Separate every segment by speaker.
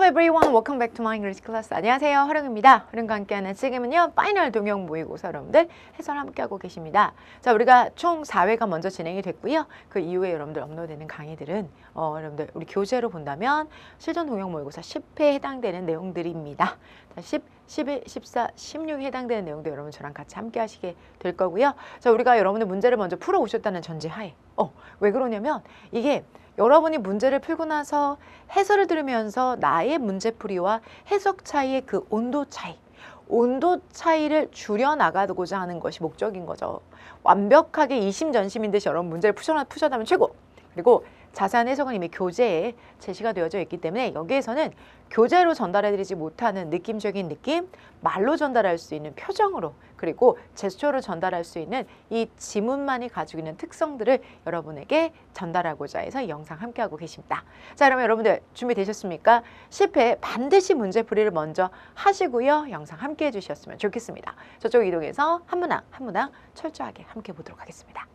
Speaker 1: everyone, welcome back to my English class. 안녕하세요, 활용입니다. 활용과 함께하는 지금은요 파이널 동영 모의고사 여러분들 해설 함께하고 계십니다. 자, 우리가 총 4회가 먼저 진행이 됐고요. 그 이후에 여러분들 업로드되는 강의들은 여러분들 우리 교재로 본다면 실전 동영 모의고사 10회에 해당되는 내용들입니다. 자, 10, 11, 14, 16에 해당되는 내용도 여러분 저랑 같이 함께 하시게 될 거고요. 자, 우리가 여러분들 문제를 먼저 풀어오셨다는 전제하에 왜 그러냐면 이게 여러분이 문제를 풀고 나서 해설을 들으면서 나의 문제풀이와 해석 차이의 그 온도 차이를 줄여나가고자 하는 것이 목적인 거죠. 완벽하게 이심전심인 듯이 여러분 문제를 푸셔나면 최고. 그리고 자세한 해석은 이미 교재에 제시가 되어져 있기 때문에 여기에서는 교재로 전달해드리지 못하는 느낌적인 느낌, 말로 전달할 수 있는 표정으로, 그리고 제스처로 전달할 수 있는 이 지문만이 가지고 있는 특성들을 여러분에게 전달하고자 해서 이 영상 함께하고 계십니다. 자, 그러면 여러분들 준비되셨습니까? 10회 반드시 문제풀이를 먼저 하시고요. 영상 함께해 주셨으면 좋겠습니다. 저쪽 이동해서 한 문항 철저하게 함께 보도록 하겠습니다.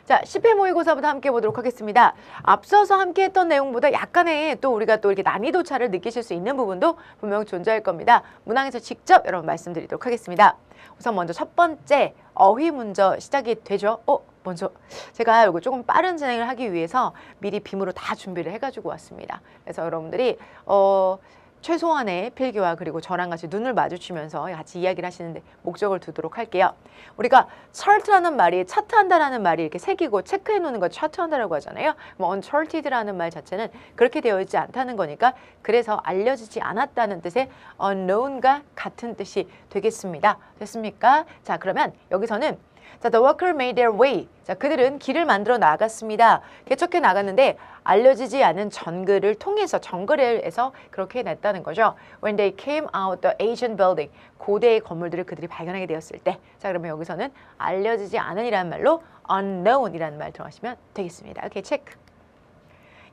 Speaker 1: 자, 10회 모의고사부터 함께 보도록 하겠습니다. 앞서서 함께 했던 내용보다 약간의 또 우리가 또 이렇게 난이도 차를 느끼실 수 있는 부분도 분명 존재할 겁니다. 문항에서 직접 여러분 말씀드리도록 하겠습니다. 우선 먼저 첫 번째 어휘 문제 시작이 되죠. 먼저 제가 이거 조금 빠른 진행을 하기 위해서 미리 빔으로 다 준비를 해가지고 왔습니다. 그래서 여러분들이 최소한의 필기와 그리고 저랑 같이 눈을 마주치면서 같이 이야기를 하시는데 목적을 두도록 할게요. 우리가 chart라는 말이 차트한다라는 말이 이렇게 새기고 체크해 놓는 걸 차트한다라고 하잖아요. 뭐 uncharted라는 말 자체는 그렇게 되어 있지 않다는 거니까 그래서 알려지지 않았다는 뜻의 unknown과 같은 뜻이 되겠습니다. 됐습니까? 자, 그러면 여기서는 자, the worker made their way. 자, 그들은 길을 만들어 나갔습니다. 개척해 나갔는데 알려지지 않은 정글에서 그렇게 냈다는 거죠. When they came out the ancient building. 고대의 건물들을 그들이 발견하게 되었을 때. 자, 그러면 여기서는 알려지지 않은이라는 말로 unknown이라는 말 들어가시면 되겠습니다. 오케이, 체크.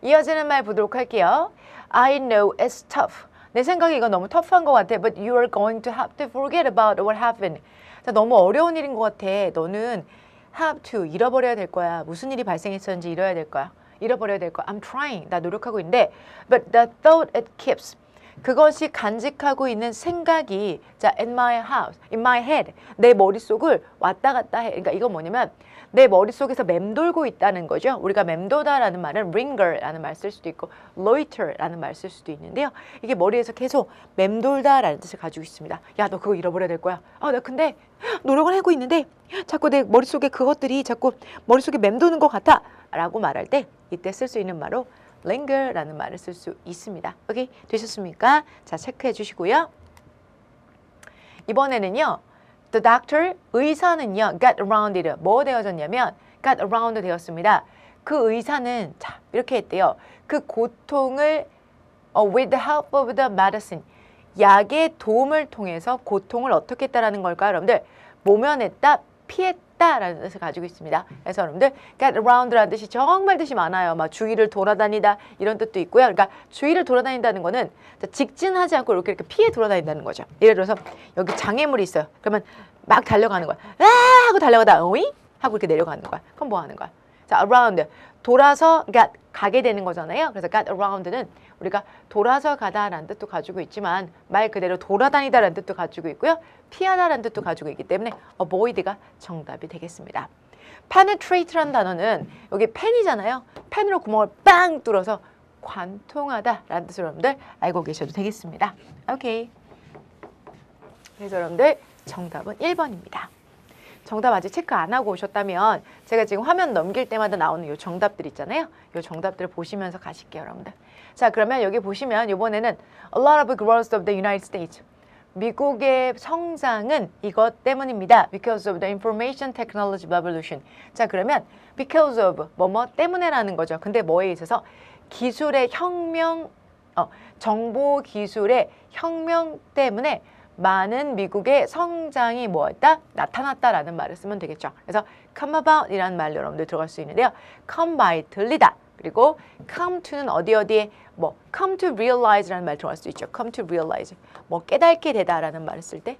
Speaker 1: 이어지는 말 보도록 할게요. I know it's tough. 내 생각에 이건 너무 터프한 것 같아. But you are going to have to forget about what happened. 자, 너무 어려운 일인 것 같아. 너는 have to, 잃어버려야 될 거야. 무슨 일이 발생했었는지 잃어버려야 될 거야. I'm trying, 나 노력하고 있는데 but the thought it keeps, 그것이 간직하고 있는 생각이 자, in my head, 내 머릿속을 왔다 갔다 해. 그러니까 이건 뭐냐면 내 머릿속에서 맴돌고 있다는 거죠. 우리가 맴도다라는 말은 linger라는 말 쓸 수도 있고 loiter라는 말 쓸 수도 있는데요. 이게 머리에서 계속 맴돌다라는 뜻을 가지고 있습니다. 야, 너 그거 잃어버려야 될 거야. 나 근데 노력을 하고 있는데 자꾸 내 머릿속에 그것들이 자꾸 머릿속에 맴도는 것 같아 라고 말할 때 이때 쓸 수 있는 말로 linger라는 말을 쓸 수 있습니다. 오케이? 되셨습니까? 자, 체크해 주시고요. 이번에는요. The doctor, 의사는요, got around it. 뭐 되어졌냐면 got around 되었습니다. 그 의사는 자, 이렇게 했대요. 그 고통을 with the help of the medicine. 약의 도움을 통해서 고통을 어떻게 했다라는 걸까요? 여러분들, 모면했다, 피했다라는 뜻을 가지고 있습니다. 그래서 여러분들 get around라는 뜻이 정말 뜻이 많아요. 막 주위를 돌아다니다 이런 뜻도 있고요. 그러니까 주위를 돌아다닌다는 거는 직진하지 않고 이렇게 피해 돌아다닌다는 거죠. 예를 들어서 여기 장애물이 있어요. 그러면 막 달려가는 거야. 아! 하고 달려가다 오이? 하고 이렇게 내려가는 거야. 그럼 뭐 하는 거야? 자, around. 돌아서 그러니까 가게 되는 거잖아요. 그래서 get around는 우리가 돌아서 가다라는 뜻도 가지고 있지만 말 그대로 돌아다니다라는 뜻도 가지고 있고요. 피하다라는 뜻도 가지고 있기 때문에 avoid가 정답이 되겠습니다. penetrate라는 단어는 여기 펜이잖아요. 펜으로 구멍을 빵 뚫어서 관통하다라는 뜻으로 여러분들 알고 계셔도 되겠습니다. 오케이. 그래서 여러분들 정답은 1번입니다. 정답 아직 체크 안 하고 오셨다면 제가 지금 화면 넘길 때마다 나오는 이 정답들 있잖아요. 이 정답들을 보시면서 가실게요, 여러분들. 자, 그러면 여기 보시면 이번에는 a lot of growth of the United States. 미국의 성장은 이것 때문입니다. Because of the information technology revolution. 자, 그러면 because of 뭐뭐 때문에라는 거죠. 근데 뭐에 있어서 기술의 혁명, 정보 기술의 혁명 때문에 많은 미국의 성장이 뭐였다? 나타났다라는 말을 쓰면 되겠죠. 그래서 come about 이라는 말로 여러분들 들어갈 수 있는데요. come by, 들리다. 그리고 come to는 어디에 뭐 come to realize라는 말 들어갈 수 있죠. come to realize. 뭐 깨닫게 되다라는 말을 쓸 때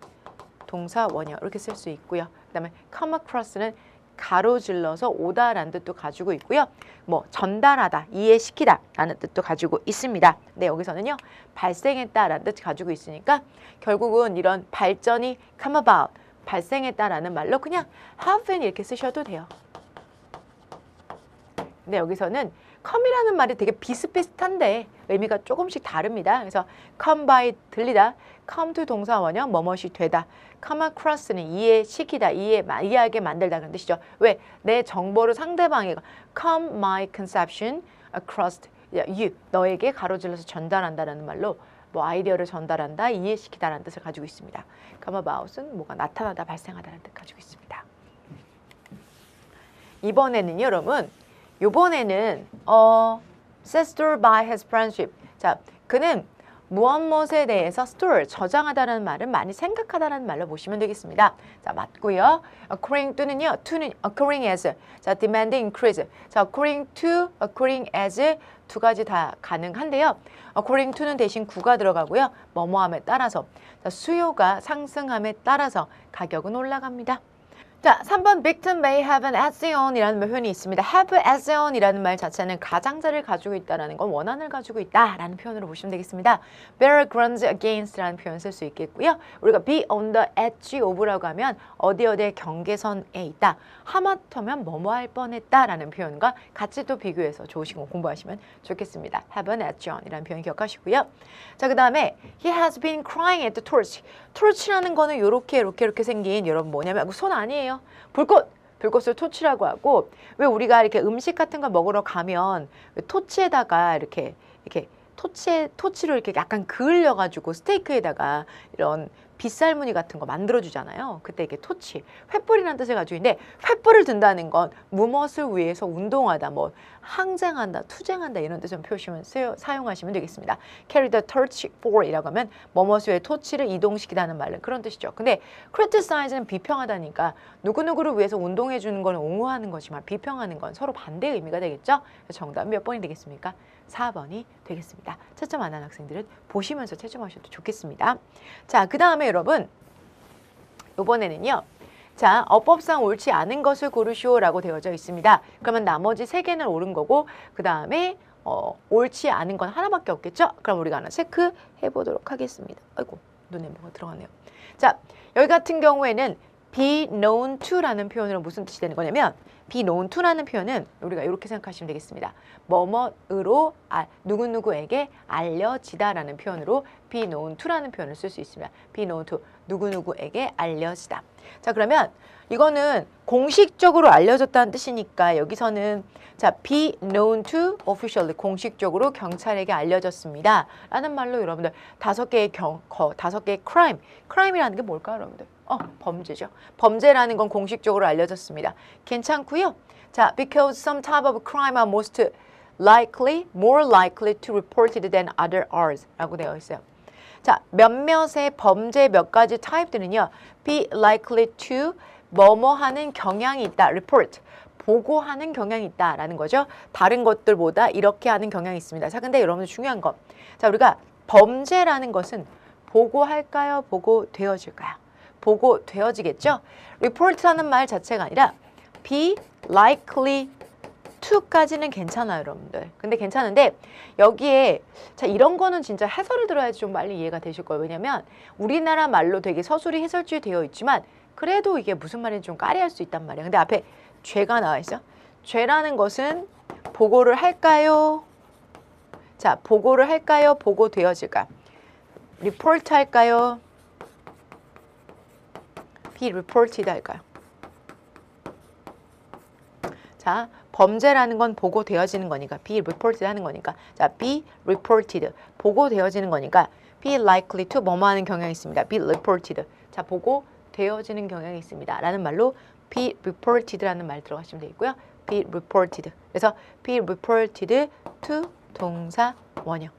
Speaker 1: 동사 원형 이렇게 쓸 수 있고요. 그다음에 come across는 가로질러서 오다라는 뜻도 가지고 있고요. 뭐 전달하다, 이해시키다 라는 뜻도 가지고 있습니다. 근데 여기서는요. 발생했다라는 뜻 가지고 있으니까 결국은 이런 발전이 come about, 발생했다라는 말로 그냥 have been 이렇게 쓰셔도 돼요. 근데 여기서는 come이라는 말이 되게 비슷비슷한데 의미가 조금씩 다릅니다. 그래서 come by 들리다, come to 동사 원형 뭐뭇이 되다, come across는 이해시키다, 이해하게 만들다 그런 뜻이죠. 왜? 내 정보를 상대방에게 come my conception across you, 너에게 가로질러서 전달한다라는 말로 뭐 아이디어를 전달한다, 이해시키다라는 뜻을 가지고 있습니다. come about은 뭐가 나타나다, 발생하다라는 뜻 가지고 있습니다. 이번에는요, 여러분. 요번에는 set store by his friendship. 자, 그는 무엇에 대해서 store, 저장하다라는 말은 많이 생각하다라는 말로 보시면 되겠습니다. 자, 맞고요. according to는요, to는 occurring as. 자, demanding increase. 자, according to, occurring as 두 가지 다 가능한데요. according to는 대신 구가 들어가고요. 뭐뭐함에 따라서. 자, 수요가 상승함에 따라서 가격은 올라갑니다. 자, 3번 victim may have an add-on 이라는 표현이 있습니다. have add-on 이라는 말 자체는 가장자를 가지고 있다는 건 원한을 가지고 있다라는 표현으로 보시면 되겠습니다. bear a grudge against 라는 표현 쓸 수 있겠고요. 우리가 be on the edge of라고 하면 어디에 경계선에 있다. 하마터면 뭐뭐 할 뻔했다라는 표현과 같이 또 비교해서 좋으시고 공부하시면 좋겠습니다. have an add-on 이라는 표현 기억하시고요. 자, 그 다음에 he has been crying at the torch. torch라는 거는 이렇게 생긴 여러분 뭐냐면 손 아니에요. 불꽃을 토치라고 하고 왜 우리가 이렇게 음식 같은 걸 먹으러 가면 토치에다가 이렇게 토치로 이렇게 약간 그을려 가지고 스테이크에다가 이런 빗살무늬 같은 거 만들어 주잖아요. 그때 이게 토치, 횃불이라는 뜻을 가지고 있는데 횃불을 든다는 건 무엇을 위해서 운동하다, 뭐 항쟁한다, 투쟁한다 이런 뜻을 사용하시면 되겠습니다. carry the torch for 이라고 하면 무엇을 위해 토치를 이동시키다는 말은 그런 뜻이죠. 근데 criticize는 비평하다니까 누구누구를 위해서 운동해 주는 건 옹호하는 거지만 비평하는 건 서로 반대의 의미가 되겠죠. 정답 몇 번이 되겠습니까? 4번이 되겠습니다. 채점 안 한 학생들은 보시면서 채점하셔도 좋겠습니다. 자, 그 다음에 여러분 이번에는요. 자, 어법상 옳지 않은 것을 고르시오라고 되어져 있습니다. 그러면 나머지 3개는 옳은 거고 그 다음에 옳지 않은 건 하나밖에 없겠죠? 그럼 우리가 하나 체크해 보도록 하겠습니다. 아이고, 눈에 뭐가 들어가네요. 자, 여기 같은 경우에는 be known to라는 표현으로 무슨 뜻이 되는 거냐면 be known to라는 표현은 우리가 이렇게 생각하시면 되겠습니다. 뭐뭐으로 누구누구에게 알려지다라는 표현으로 be known to라는 표현을 쓸 수 있습니다. be known to 누구누구에게 알려지다. 자, 그러면 이거는 공식적으로 알려졌다는 뜻이니까 여기서는 자, be known to officially 공식적으로 경찰에게 알려졌습니다. 라는 말로 여러분들 5개의 5개의 crime이라는 게 뭘까요, 여러분들? 범죄죠. 범죄라는 건 공식적으로 알려졌습니다. 괜찮고요. 자, because some type of crime are more likely to reported than other are 라고 되어 있어요. 자, 몇몇의 범죄 몇 가지 타입들은요. be likely to 뭐뭐 하는 경향이 있다. report. 보고하는 경향이 있다라는 거죠. 다른 것들보다 이렇게 하는 경향이 있습니다. 자, 근데 여러분들 중요한 거. 자, 우리가 범죄라는 것은 보고할까요? 보고되어질까요? 보고되어지겠죠? report라는 말 자체가 아니라 be likely to까지는 괜찮아요, 여러분들. 근데 괜찮은데 여기에 자, 이런 거는 진짜 해설을 들어야지 좀 빨리 이해가 되실 거예요. 왜냐면 우리나라 말로 되게 서술이 해설지 되어 있지만 그래도 이게 무슨 말인지 좀 까리할 수 있단 말이에요. 근데 앞에 죄가 나와 있어. 죄라는 것은 보고를 할까요? 자, 보고를 할까요? 보고되어질까요? report 할까요? be reported 할까요? 자, 범죄라는 건 보고되어지는 거니까 be reported 하는 거니까 자, be reported 보고되어지는 거니까 be likely to 뭐뭐 하는 경향이 있습니다. be reported 자, 보고되어지는 경향이 있습니다. 라는 말로 be reported라는 말 들어가시면 되겠고요. be reported 그래서 be reported to 동사 원형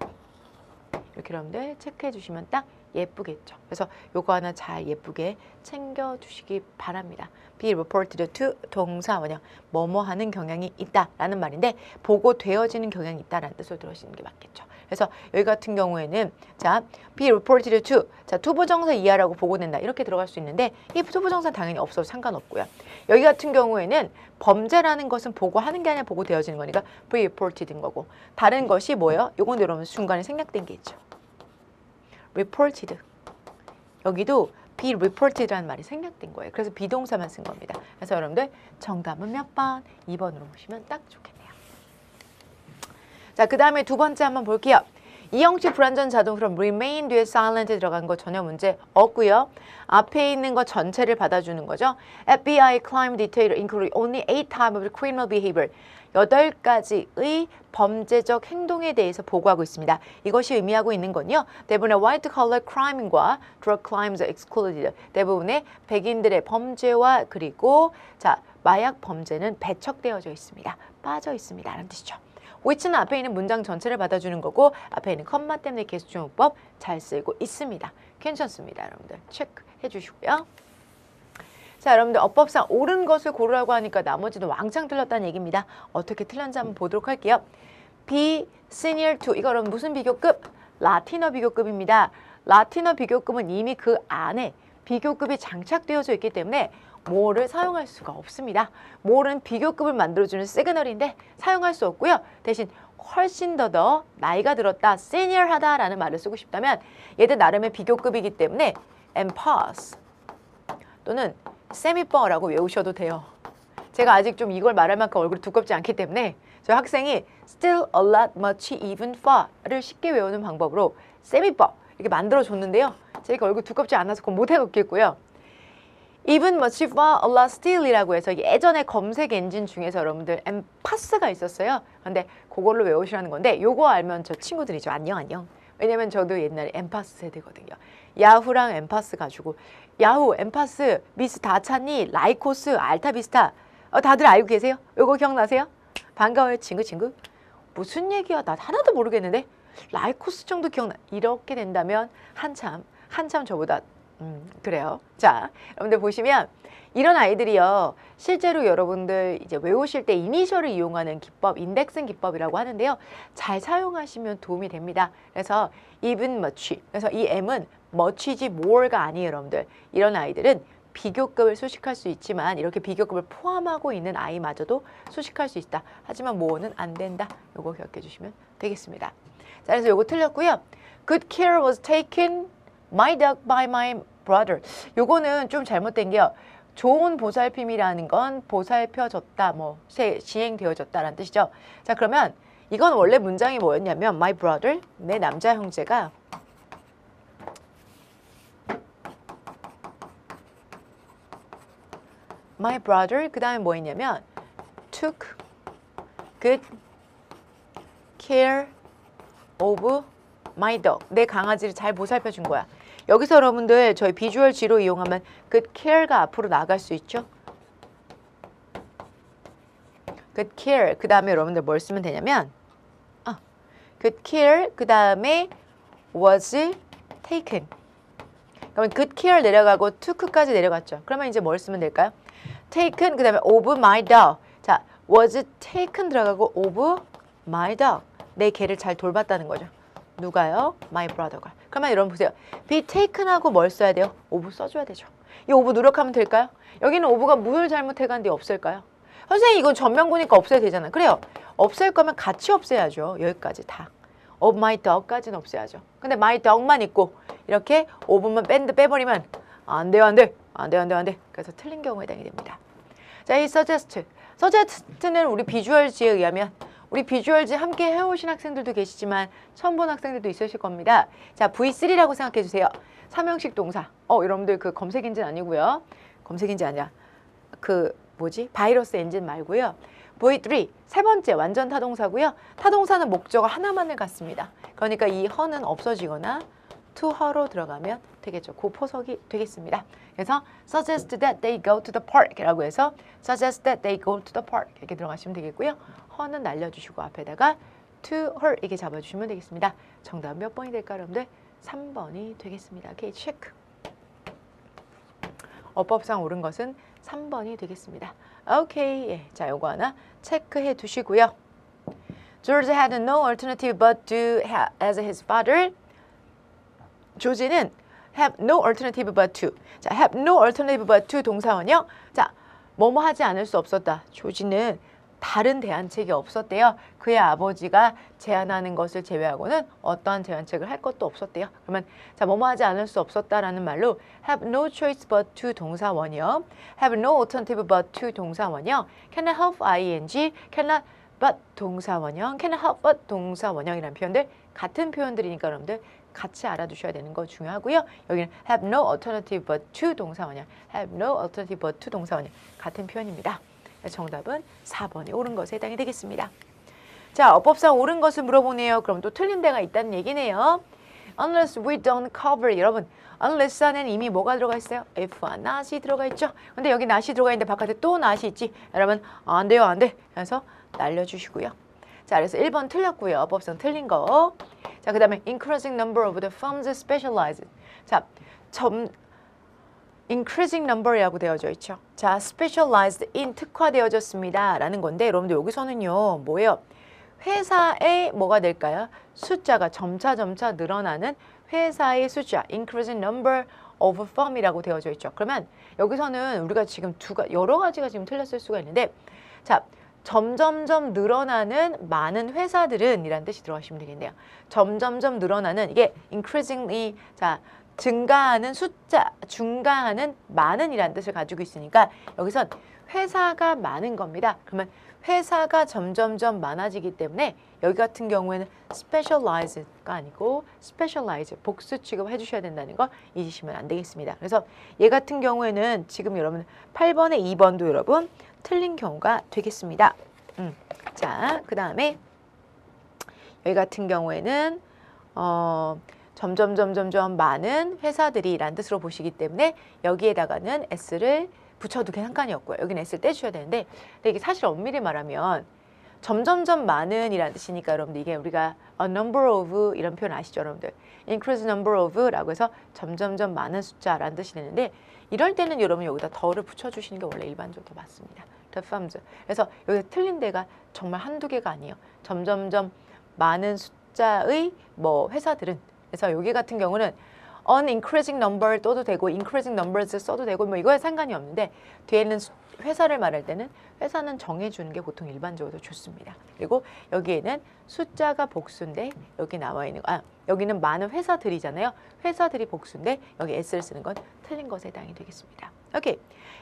Speaker 1: 이렇게 여러분들 체크해 주시면 딱 예쁘겠죠. 그래서 요거 하나 잘 예쁘게 챙겨주시기 바랍니다. be reported to 동사 원형 뭐뭐 하는 경향이 있다라는 말인데 보고되어지는 경향이 있다라는 뜻으로 들으시는 게 맞겠죠. 그래서 여기 같은 경우에는 자, be reported to. 자, 투부정사 이하라고 보고된다. 이렇게 들어갈 수 있는데 이 투부정사 당연히 없어도 상관없고요. 여기 같은 경우에는 범죄라는 것은 보고하는 게 아니라 보고되어지는 거니까 be reported인 거고 다른 것이 뭐예요? 요건 여러분 중간에 생략된 게 있죠. reported. 여기도 be reported라는 말이 생략된 거예요. 그래서 비동사만 쓴 겁니다. 그래서 여러분들 정답은 몇 번? 2번으로 보시면 딱 좋겠네요. 자, 그 다음에 두 번째 한번 볼게요. 이 형식 불완전 자동 from remain 뒤에 silent에 들어간 거 전혀 문제 없고요. 앞에 있는 거 전체를 받아주는 거죠. FBI crime detail include only 8 types of criminal behavior. 8가지의 범죄적 행동에 대해서 보고하고 있습니다. 이것이 의미하고 있는 건요. 대부분의 white collar crime과 drug crimes are excluded. 대부분의 백인들의 범죄와 그리고 자 마약 범죄는 배척되어져 있습니다. 빠져 있습니다. 라는 뜻이죠. which는 앞에 있는 문장 전체를 받아주는 거고 앞에 있는 컴마 때문에 계수주문법 잘 쓰이고 있습니다. 괜찮습니다. 여러분들 체크해 주시고요. 자, 여러분들 어법상 옳은 것을 고르라고 하니까 나머지도 왕창 틀렸다는 얘기입니다. 어떻게 틀렸는지 한번 보도록 할게요. B, senior to. 이거 여러분 무슨 비교급? 라틴어 비교급입니다. 라틴어 비교급은 이미 그 안에 비교급이 장착되어져 있기 때문에 more를 사용할 수가 없습니다. more는 비교급을 만들어주는 시그널인데 사용할 수 없고요. 대신 훨씬 더 나이가 들었다, senior하다라는 말을 쓰고 싶다면 얘들 나름의 비교급이기 때문에 emphas 또는 세미버라고 외우셔도 돼요. 제가 아직 좀 이걸 말할 만큼 얼굴이 두껍지 않기 때문에 저 학생이 still a lot, much, even, far를 쉽게 외우는 방법으로 세미버 이렇게 만들어줬는데요. 제가 얼굴 두껍지 않아서 그건 못 해놓겠고요. even, much, far, a lot, still이라고 해서 예전에 검색 엔진 중에서 여러분들 엠파스가 있었어요. 근데 그걸로 외우시라는 건데 요거 알면 저 친구들이죠. 안녕 안녕. 왜냐면 저도 옛날에 엠파스 세대거든요. 야후랑 엠파스 가지고 야후, 엠파스, 미스 다 찾니? 라이코스, 알타비스타 다들 알고 계세요? 요거 기억나세요? 반가워요 친구. 무슨 얘기야? 나 하나도 모르겠는데 라이코스 정도 기억나. 이렇게 된다면 한참 저보다 그래요. 자, 여러분들 보시면 이런 아이들이요. 실제로 여러분들 이제 외우실 때 이니셜을 이용하는 기법, 인덱슨 기법이라고 하는데요. 잘 사용하시면 도움이 됩니다. 그래서 even much. 그래서 이 M은 much이지 more가 아니에요, 여러분들. 이런 아이들은 비교급을 수식할 수 있지만 이렇게 비교급을 포함하고 있는 아이마저도 수식할 수 있다. 하지만 more는 안 된다. 요거 기억해 주시면 되겠습니다. 자, 그래서 요거 틀렸고요. Good care was taken my dog by my brother. 요거는 좀 잘못된 게요. 좋은 보살핌이라는 건 보살펴졌다, 뭐 시행되어졌다라는 뜻이죠. 자, 그러면 이건 원래 문장이 뭐였냐면 my brother, 내 남자 형제가 my brother 그 다음에 뭐 했냐면 took good care of my dog. 내 강아지를 잘 보살펴 준 거야. 여기서 여러분들 저희 비주얼 G로 이용하면 good care가 앞으로 나갈 수 있죠. good care 그 다음에 여러분들 뭘 쓰면 되냐면 good care 그 다음에 was taken. 그러면 good care 내려가고 took까지 내려갔죠. 그러면 이제 뭘 쓰면 될까요? taken 그 다음에 of my dog. 자, was taken 들어가고 of my dog. 내 개를 잘 돌봤다는 거죠. 누가요? my brother가. 그러면 여러분 보세요. be taken하고 뭘 써야 돼요? of 써줘야 되죠. 이 of 누락하면 될까요? 여기는 of가 뭘 잘못해간 뒤 없을까요? 선생님 이건 전명구니까 없애야 되잖아요. 그래요. 없앨 거면 같이 없애야죠. 여기까지 다. of my dog까지는 없애야죠. 근데 my dog만 있고 이렇게 of만 빼버리면 안 돼요. 그래서 틀린 경우에 해당이 됩니다. 자, 이 suggest는 우리 비주얼 G에 의하면 우리 비주얼 G 함께 해오신 학생들도 계시지만 처음 본 학생들도 있으실 겁니다. 자, V3라고 생각해 주세요. 삼형식 동사. 여러분들 그 검색 엔진 아니고요. 검색 엔진 아니야. 그 뭐지? 바이러스 엔진 말고요. V3 세 번째 완전 타동사고요. 타동사는 목적어 하나만을 갖습니다. 그러니까 이 허는 없어지거나 to her로 들어가면 되겠죠. 그 포석이 되겠습니다. 그래서 suggest that they go to the park 라고 해서 suggest that they go to the park 이렇게 들어가시면 되겠고요. her는 날려주시고 앞에다가 to her 이렇게 잡아주시면 되겠습니다. 정답 몇 번이 될까요, 여러분들? 3번이 되겠습니다. 오케이, 체크. 어법상 옳은 것은 3번이 되겠습니다. 오케이, 자, 요거 하나 체크해 두시고요. George had no alternative but to as his father. 조지는 have no alternative but to. 자, have no alternative but to 동사원이요. 자, 뭐뭐 하지 않을 수 없었다. 조지는 다른 대안책이 없었대요. 그의 아버지가 제안하는 것을 제외하고는 어떠한 제안책을 할 것도 없었대요. 그러면 자, 뭐뭐 하지 않을 수 없었다라는 말로 have no choice but to 동사원이요. have no alternative but to 동사원이요. cannot help ing, cannot but 동사원형, cannot help but 동사원형이라는 표현들 같은 표현들이니까 여러분들 같이 알아두셔야 되는 거 중요하고요. 여기는 have no alternative but to 동사원형, have no alternative but to 동사원형 같은 표현입니다. 정답은 4번이 옳은 것에 해당이 되겠습니다. 자, 어법상 옳은 것을 물어보네요. 그럼 또 틀린 데가 있다는 얘기네요. Unless we don't cover, 여러분 unless 안에는 이미 뭐가 들어가 있어요? if와 not이 들어가 있죠. 근데 여기 not이 들어가 있는데 바깥에 또 not이 있지. 여러분 안 돼요, 안 돼. 그래서 날려주시고요. 자, 그래서 1번 틀렸고요. 어법상 틀린 거. 자, 그 다음에 increasing number of the firms specialized. 자, increasing number이라고 되어져 있죠. 자, specialized in 특화되어졌습니다. 라는 건데 여러분들 여기서는요. 뭐예요? 회사의 뭐가 될까요? 숫자가 점차 늘어나는 회사의 숫자 increasing number of firm이라고 되어져 있죠. 그러면 여기서는 우리가 지금 여러 가지가 지금 틀렸을 수가 있는데 자, 점점점 늘어나는 많은 회사들은 이란 뜻이 들어가시면 되겠네요. 점점점 늘어나는 이게 increasingly 자 증가하는 숫자, 증가하는 많은이란 뜻을 가지고 있으니까 여기선 회사가 많은 겁니다. 그러면 회사가 점점점 많아지기 때문에 여기 같은 경우에는 specialize가 아니고 specialize, 복수 취급해 주셔야 된다는 거 잊으시면 안 되겠습니다. 그래서 얘 같은 경우에는 지금 여러분 8번에 2번도 여러분 틀린 경우가 되겠습니다. 자, 그 다음에 여기 같은 경우에는 점점 많은 회사들이 라는 뜻으로 보시기 때문에 여기에다가는 s를 붙여도 상관이 없고요. 여기는 s를 떼주셔야 되는데 근데 이게 사실 엄밀히 말하면 점점점 많은 이라는 뜻이니까 여러분들 이게 우리가 a number of 이런 표현 아시죠 여러분들? increase number of 라고 해서 점점점 많은 숫자라는 뜻이 되는데 이럴 때는 여러분 여기다 더를 붙여주시는 게 원래 일반적으로 맞습니다. the firms. 그래서 여기 틀린 데가 정말 한두 개가 아니에요. 점점점 많은 숫자의 뭐 회사들은 그래서 여기 같은 경우는 on increasing number 써도 되고 increasing numbers 써도 되고 뭐 이거에 상관이 없는데 뒤에는 회사를 말할 때는 회사는 정해주는 게 보통 일반적으로 좋습니다. 그리고 여기에는 숫자가 복수인데 여기 나와 있는 여기는 많은 회사들이잖아요. 회사들이 복수인데 여기 s를 쓰는 건 틀린 것에 해당이 되겠습니다. 오케이.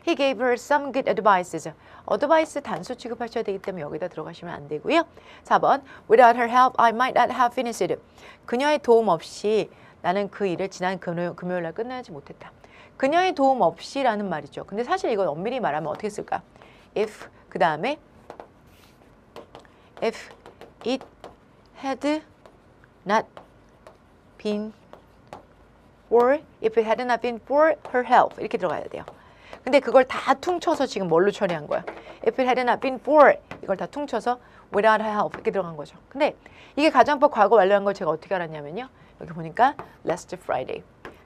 Speaker 1: He gave her some good advices. 어드바이스 단수 취급하셔야 되기 때문에 여기다 들어가시면 안 되고요. 4번 Without her help, I might not have finished it. 그녀의 도움 없이 나는 그 일을 지난 금요일 날 끝내지 못했다. 그녀의 도움 없이라는 말이죠. 근데 사실 이건 엄밀히 말하면 어떻게 쓸까? If 그 다음에 if it had not been for if it had not been for her help 이렇게 들어가야 돼요. 근데 그걸 다 퉁쳐서 지금 뭘로 처리한 거야? If it had not been for 이걸 다 퉁쳐서 without her help 이렇게 들어간 거죠. 근데 이게 가정법 과거 완료한 걸 제가 어떻게 알았냐면요. 여기 보니까 last Friday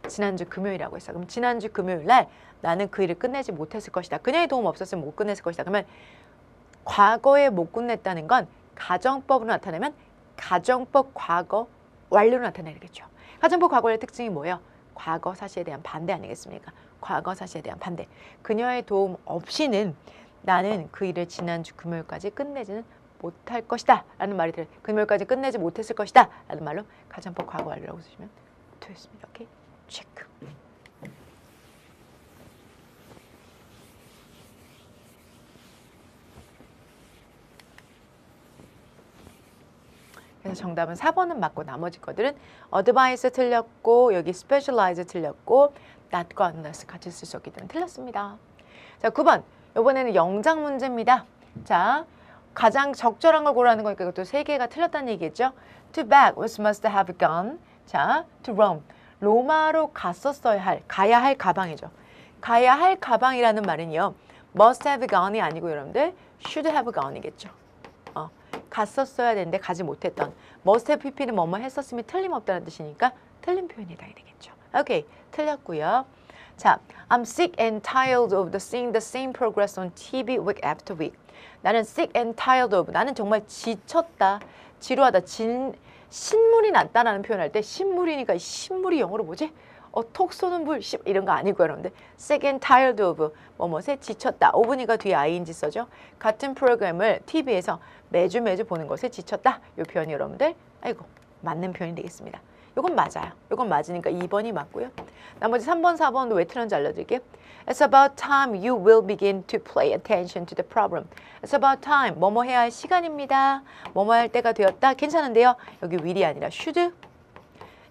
Speaker 1: 지난주 금요일이라고 했어. 그럼 지난주 금요일 날 나는 그 일을 끝내지 못했을 것이다. 그녀의 도움 없었으면 못 끝냈을 것이다. 그러면 과거에 못 끝냈다는 건 가정법으로 나타내면 가정법 과거 완료로 나타내겠죠. 가정법 과거 완료의 특징이 뭐예요? 과거 사실에 대한 반대 아니겠습니까? 과거 사실에 대한 반대. 그녀의 도움 없이는 나는 그 일을 지난주 금요일까지 끝내지는 못할 것이다 라는 말이 들어요. 금요일까지 끝내지 못했을 것이다 라는 말로 가정법 과거 완료라고 쓰시면 되겠습니다. 오케이? 체크. 그래서 정답은 4번은 맞고 나머지 것들은 advice 틀렸고 여기 specialize 틀렸고 not과 unless 같이 쓸 수 없기 때문에 틀렸습니다. 자, 9번. 이번에는 영작 문제입니다. 자, 가장 적절한 걸 고르라는 거니까 이것도 3개가 틀렸다는 얘기겠죠. To beg was must have gone. 자, to Rome. 로마로 가야 할 가방이죠. 가야 할 가방이라는 말은요. must have gone이 아니고 여러분들 should have gone이겠죠. 갔었어야 되는데 가지 못했던 must have pp는 뭐뭐 했었으면 틀림없다는 뜻이니까 틀린 표현이 해당이 되겠죠. 오케이, 틀렸고요. 자, I'm sick and tired of seeing the same progress on TV week after week. 나는 sick and tired of, 나는 정말 지쳤다, 지루하다, 신물이 났다라는 표현할 때 신물이니까 신물이 영어로 뭐지? 톡 쏘는 불 이런 거 아니고요, 여러분들. sick and tired of 뭐뭐에 지쳤다. of니까 뒤에 ing 써죠. 같은 프로그램을 TV에서 매주 보는 것에 지쳤다. 이 표현이 여러분들 아이고 맞는 표현이 되겠습니다. 이건 맞아요. 이건 맞으니까 2번이 맞고요. 나머지 3번, 4번도 왜 틀렸는지 알려드릴게요. It's about time you will begin to pay attention to the problem. It's about time. 뭐뭐 해야 할 시간입니다. 뭐뭐 할 때가 되었다. 괜찮은데요. 여기 will이 아니라 should.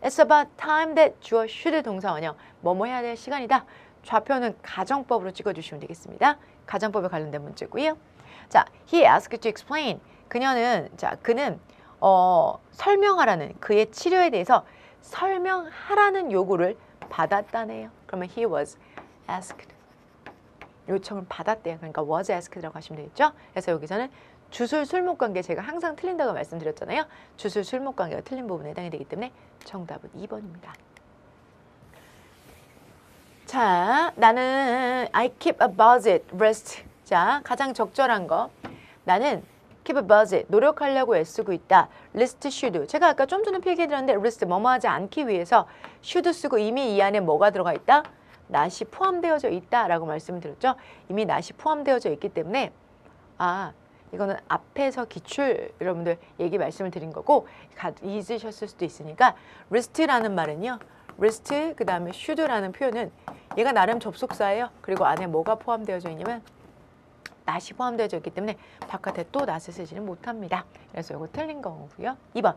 Speaker 1: It's about time that 주어 should 동사원형. 뭐뭐 해야 될 시간이다. 좌표는 가정법으로 찍어주시면 되겠습니다. 가정법에 관련된 문제고요. 자, he asked to explain. 그는 설명하라는 그의 치료에 대해서 설명하라는 요구를 받았다네요. 그러면 he was asked. 요청을 받았대요. 그러니까 was asked라고 하시면 되겠죠. 그래서 여기서는 주술 술목관계 제가 항상 틀린다고 말씀드렸잖아요. 주술 술목관계가 틀린 부분에 해당이 되기 때문에 정답은 2번입니다. 자, 나는 I keep a budget, rest. 자, 가장 적절한 거. 나는 keep a budget, 노력하려고 애쓰고 있다. list should. 제가 아까 좀 전에 필기해드렸는데 list 뭐뭐 하지 않기 위해서 should 쓰고 이미 이 안에 뭐가 들어가 있다? not이 포함되어져 있다라고 말씀을 드렸죠. 이미 not이 포함되어져 있기 때문에 이거는 앞에서 기출 여러분들 얘기 말씀을 드린 거고 잊으셨을 수도 있으니까 list라는 말은요. list 그 다음에 should라는 표현은 얘가 나름 접속사예요. 그리고 안에 뭐가 포함되어져 있냐면 not이 포함되어져 있기 때문에 바깥에 또 not을 쓰지는 못합니다. 그래서 이거 틀린 거고요. 2번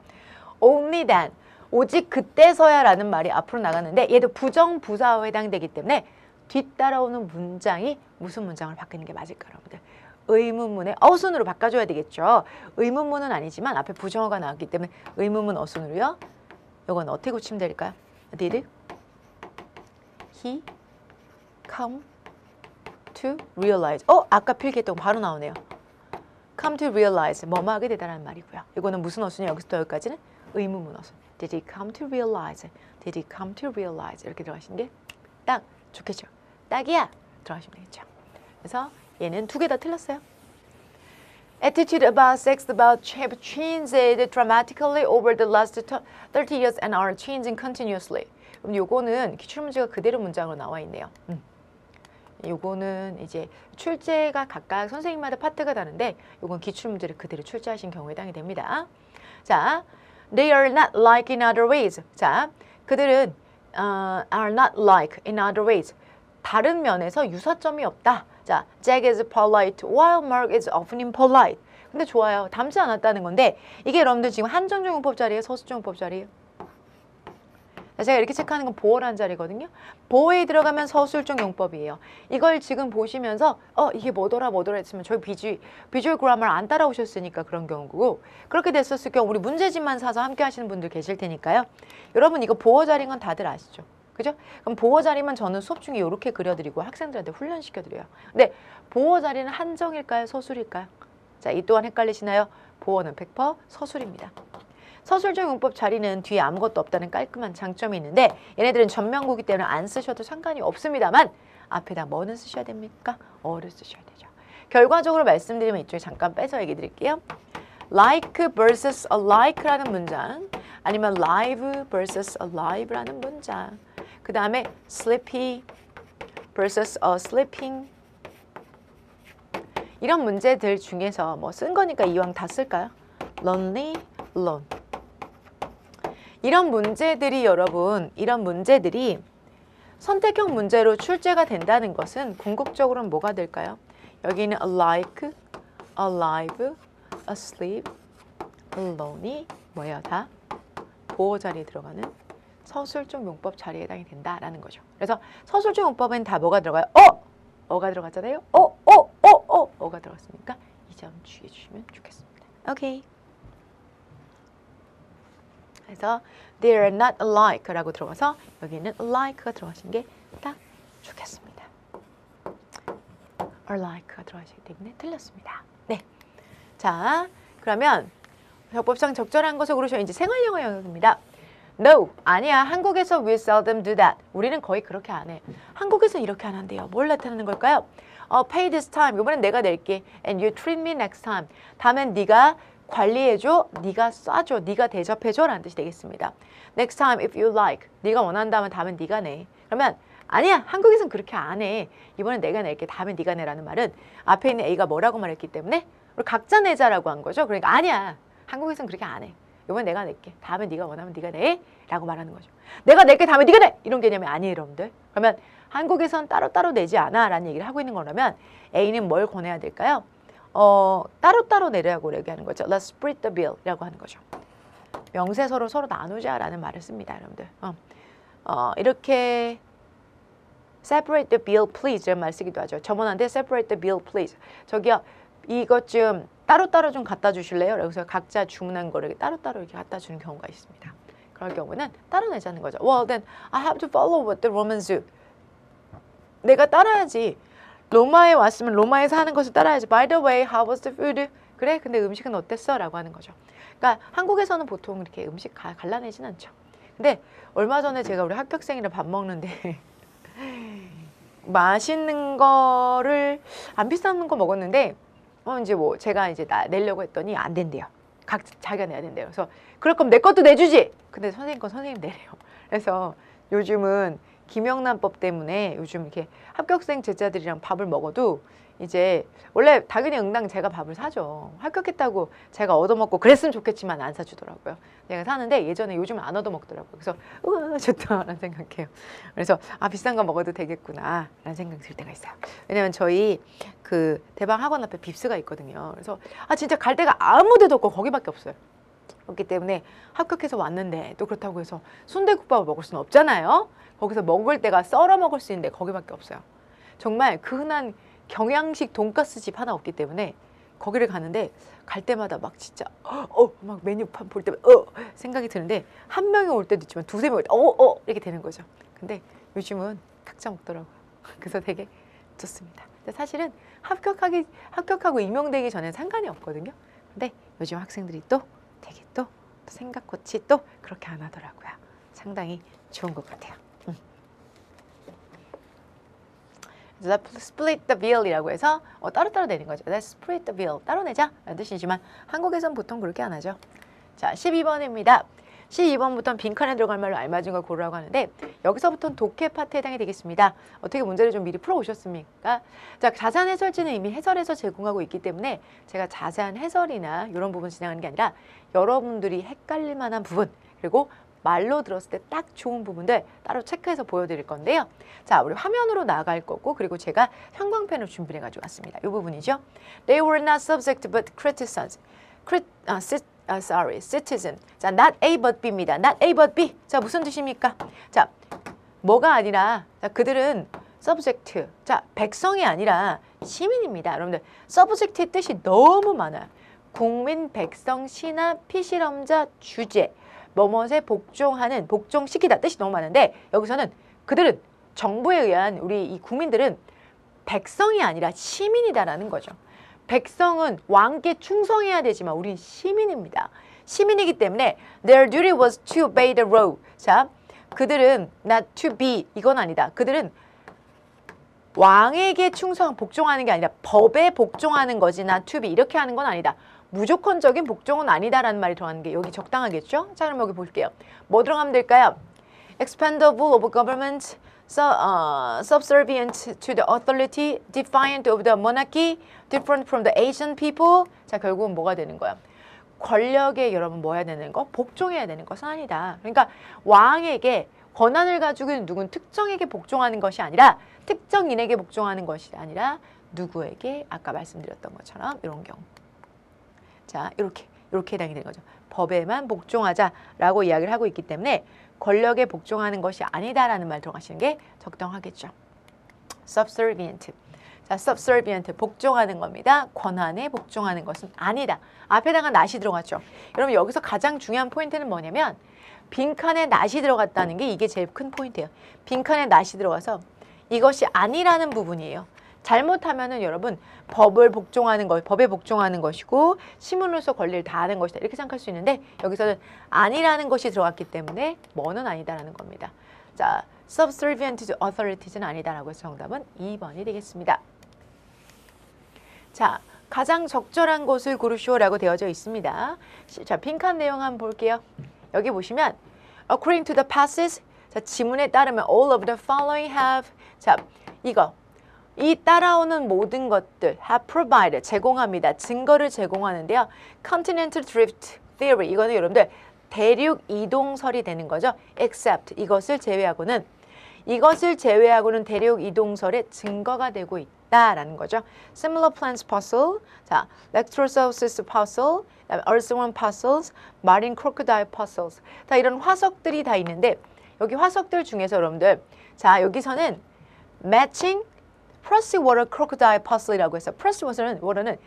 Speaker 1: only then 오직 그때서야 라는 말이 앞으로 나갔는데 얘도 부정부사어에 해당되기 때문에 뒤따라오는 문장이 무슨 문장을 바꾸는 게 맞을까 여러분들? 의문문의 어순으로 바꿔줘야 되겠죠. 의문문은 아니지만 앞에 부정어가 나왔기 때문에 의문문 어순으로요. 이건 어떻게 고치면 될까요? Did he come to realize? 아까 필기했던 거 바로 나오네요. come to realize 뭐뭐 하게 되다라는 말이고요. 이거는 무슨 어순이에요? 여기서부터 여기까지는 의문문 어순. Did he come to realize? Did he come to realize? 이렇게 들어가시는 게 딱 좋겠죠. 딱이야. 들어가시면 되겠죠. 그래서 얘는 두 개 다 틀렸어요. Attitude about sex about have changed dramatically over the last 30 years and are changing continuously. 그럼 요거는 기출문제가 그대로 문장으로 나와 있네요. 요거는 이제 출제가 각각 선생님마다 파트가 다른데 요건 기출문제를 그대로 출제하신 경우에 해당이 됩니다. 자, they are not like in other ways. 자, 그들은 are not like in other ways. 다른 면에서 유사점이 없다. 자, Jack is polite while Mark is often impolite. 근데 좋아요. 닮지 않았다는 건데 이게 여러분들 지금 한정적 용법 자리예요? 서술적 용법 자리예요? 제가 이렇게 체크하는 건 보어라는 자리거든요. 보어에 들어가면 서술적 용법이에요. 이걸 지금 보시면서 이게 뭐더라 했으면 저희 비주얼 그라머를 안 따라오셨으니까 그런 경우고 그렇게 됐었을 경우 우리 문제집만 사서 함께 하시는 분들 계실 테니까요. 여러분 이거 보어 자리인 건 다들 아시죠? 그죠? 그럼 보어 자리만 저는 수업 중에 이렇게 그려드리고 학생들한테 훈련시켜드려요. 근데 보어 자리는 한정일까요? 서술일까요? 자, 이 또한 헷갈리시나요? 보어는 100% 서술입니다. 서술적 용법 자리는 뒤에 아무것도 없다는 깔끔한 장점이 있는데 얘네들은 전명구기 때문에 안 쓰셔도 상관이 없습니다만 앞에다 뭐는 쓰셔야 됩니까? 어를 쓰셔야 되죠. 결과적으로 말씀드리면 이쪽에 잠깐 빼서 얘기 드릴게요. like versus alike라는 문장 아니면 live versus alive라는 문장 그 다음에 sleepy versus sleeping 이런 문제들 중에서 뭐 쓴 거니까 이왕 다 쓸까요? lonely, alone 이런 문제들이 여러분 이런 문제들이 선택형 문제로 출제가 된다는 것은 궁극적으로는 뭐가 될까요? 여기는 alike, alive, asleep, alone이 뭐예요? 다 보어 자리에 들어가는 서술적 용법 자리에 해당이 된다라는 거죠. 그래서 서술적 용법엔 다 뭐가 들어가요? 어가 들어갔잖아요. 어가 들어갔으니까 이 점 주의해 주시면 좋겠습니다. 오케이. 그래서 they are not alike라고 들어가서 여기는 alike가 들어가신 게 딱 좋겠습니다. alike가 들어가시기 때문에 틀렸습니다. 네. 자, 그러면 적법상 적절한 것을 고르셔 이제 생활영어 영역입니다. No, 아니야. 한국에서 we seldom do that. 우리는 거의 그렇게 안 해. 한국에서는 이렇게 안 한대요. 뭘 나타내는 걸까요? Pay this time. 이번엔 내가 낼게. And you treat me next time. 다음엔 네가 관리해줘. 네가 쏴줘. 네가 대접해줘. 라는 뜻이 되겠습니다. Next time if you like. 네가 원한다면 다음엔 네가 내. 그러면 아니야. 한국에서는 그렇게 안 해. 이번엔 내가 낼게. 다음엔 네가 내라는 말은 앞에 있는 A가 뭐라고 말했기 때문에 우리 각자 내자라고 한 거죠. 그러니까 아니야. 한국에서는 그렇게 안 해. 이번엔 내가 낼게. 다음에 네가 원하면 네가 내. 라고 말하는 거죠. 내가 낼게. 다음에 네가 내. 이런 개념이 아니에요, 여러분들. 그러면 한국에선 따로따로 내지 않아 라는 얘기를 하고 있는 거라면 A는 뭘 권해야 될까요? 따로따로 내라고 얘기하는 거죠. Let's split the bill 이라고 하는 거죠. 명세서로 서로 나누자 라는 말을 씁니다, 여러분들. 이렇게 separate the bill please 이런 말 쓰기도 하죠. 저번한테 separate the bill please. 저기요, 이것 좀 따로따로 좀 갖다 주실래요? 그래서 각자 주문한 거를 따로따로 이렇게 갖다 주는 경우가 있습니다. 그럴 경우는 따로 내자는 거죠. Well, then I have to follow what the Romans do. 내가 따라야지. 로마에 왔으면 로마에서 하는 것을 따라야지. By the way, how was the food? 그래, 근데 음식은 어땠어? 라고 하는 거죠. 그러니까 한국에서는 보통 이렇게 음식 갈라내진 않죠. 근데 얼마 전에 제가 우리 합격생이랑 밥 먹는데 맛있는 거를 안 비싼 거 먹었는데 이제 뭐 제가 이제 내려고 했더니 안 된대요. 자기가 내야 된대요. 그래서 그럴 거면 내 것도 내주지. 근데 선생님 건 선생님 내래요. 그래서 요즘은 김영란법 때문에 요즘 이렇게 합격생 제자들이랑 밥을 먹어도 이제 원래 당연히 응당 제가 밥을 사죠. 합격했다고 제가 얻어먹고 그랬으면 좋겠지만 안 사주더라고요. 제가 사는데 예전에 요즘은 안 얻어먹더라고요. 그래서 좋다라는 생각해요. 그래서 비싼 거 먹어도 되겠구나 라는 생각이 들 때가 있어요. 왜냐면 저희 그 대방 학원 앞에 빕스가 있거든요. 그래서 진짜 갈 데가 아무 데도 없고 거기밖에 없어요. 그렇기 때문에 합격해서 왔는데 또 그렇다고 해서 순대국밥을 먹을 수는 없잖아요. 거기서 먹을 때가 썰어 먹을 수 있는데 거기밖에 없어요. 정말 그 흔한 경양식 돈가스 집 하나 없기 때문에 거기를 가는데 갈 때마다 막 진짜 막 메뉴판 볼 때마다 생각이 드는데 한 명이 올 때도 있지만 두세 명이 이렇게 되는 거죠. 근데 요즘은 각자 먹더라고요. 그래서 되게 좋습니다. 근데 사실은 합격하고 임용되기 전에 상관이 없거든요. 근데 요즘 학생들이 또 되게 또 생각같이 또 그렇게 안 하더라고요. 상당히 좋은 것 같아요. Let's split the bill이라고 해서 따로따로 내는 거죠. Let's split the bill. 따로 내자 라는 뜻이지만 한국에선 보통 그렇게 안 하죠. 자, 12번입니다. 12번부터는 빈칸에 들어갈 말로 알맞은 걸 고르라고 하는데 여기서부터는 독해 파트에 해당이 되겠습니다. 어떻게 문제를 좀 미리 풀어오셨습니까? 자, 자세한 해설지는 이미 해설에서 제공하고 있기 때문에 제가 자세한 해설이나 이런 부분 진행하는 게 아니라 여러분들이 헷갈릴 만한 부분 그리고 말로 들었을 때 딱 좋은 부분들 따로 체크해서 보여드릴 건데요. 자, 우리 화면으로 나갈 거고 그리고 제가 형광펜을 준비해 가지고 왔습니다. 이 부분이죠. They were not subject but criticized. citizen. 자, not A but B입니다. not A but B. 자, 무슨 뜻입니까? 자, 뭐가 아니라 자, 그들은 subject. 자, 백성이 아니라 시민입니다. 여러분들, subject의 뜻이 너무 많아요. 국민, 백성, 신하, 피실험자, 주제. 뭐뭇에 복종하는, 복종시키다 뜻이 너무 많은데 여기서는 그들은 정부에 의한 우리 이 국민들은 백성이 아니라 시민이다라는 거죠. 백성은 왕께 충성해야 되지만 우린 시민입니다. 시민이기 때문에 their duty was to obey the law. 자, 그들은 not to be 이건 아니다. 그들은 왕에게 복종하는 게 아니라 법에 복종하는 거지 not to be 이렇게 하는 건 아니다. 무조건적인 복종은 아니다라는 말이 들어가는 게 여기 적당하겠죠? 자, 그럼 여기 볼게요. 뭐 들어가면 될까요? Expendable of government, subservient to the authority, defiant of the monarchy, different from the Asian people. 자, 결국은 뭐가 되는 거야? 권력에 여러분 뭐 해야 되는 거? 복종해야 되는 것은 아니다. 그러니까 왕에게 권한을 가지고 있는 누군 특정에게 복종하는 것이 아니라 특정인에게 복종하는 것이 아니라 누구에게 아까 말씀드렸던 것처럼 이런 경우. 자, 이렇게 해당이 되는 거죠. 법에만 복종하자라고 이야기를 하고 있기 때문에 권력에 복종하는 것이 아니다라는 말 들어가시는 게 적당하겠죠. subservient. 자, subservient 복종하는 겁니다. 권한에 복종하는 것은 아니다. 앞에다가 not이 들어갔죠. 여러분 여기서 가장 중요한 포인트는 뭐냐면 빈칸에 not이 들어갔다는 게 이게 제일 큰 포인트예요. 빈칸에 not이 들어가서 이것이 아니라는 부분이에요. 잘못하면은 여러분 법에 복종하는 것이고 시민으로서 권리를 다하는 것이다. 이렇게 생각할 수 있는데 여기서는 아니라는 것이 들어갔기 때문에 뭐는 아니다라는 겁니다. 자, subservient to authorities는 아니다라고 해서 정답은 2번이 되겠습니다. 자, 가장 적절한 것을 고르시오라고 되어져 있습니다. 자, 빈칸 내용 한번 볼게요. 여기 보시면 according to the passage, 자, 지문에 따르면 all of the following have, 자, 이 따라오는 모든 것들 have provided, 제공합니다. 증거를 제공하는데요. continental drift theory, 이거는 여러분들 대륙 이동설이 되는 거죠. except, 이것을 제외하고는 대륙 이동설의 증거가 되고 있다라는 거죠. similar planets puzzle, 자, electrolysis puzzle, earthworm puzzles, marine crocodile puzzles. 다 이런 화석들이 다 있는데 여기 화석들 중에서 여러분들, 자, 여기서는 matching freshwater crocodile puzzle이라고 해서 freshwater는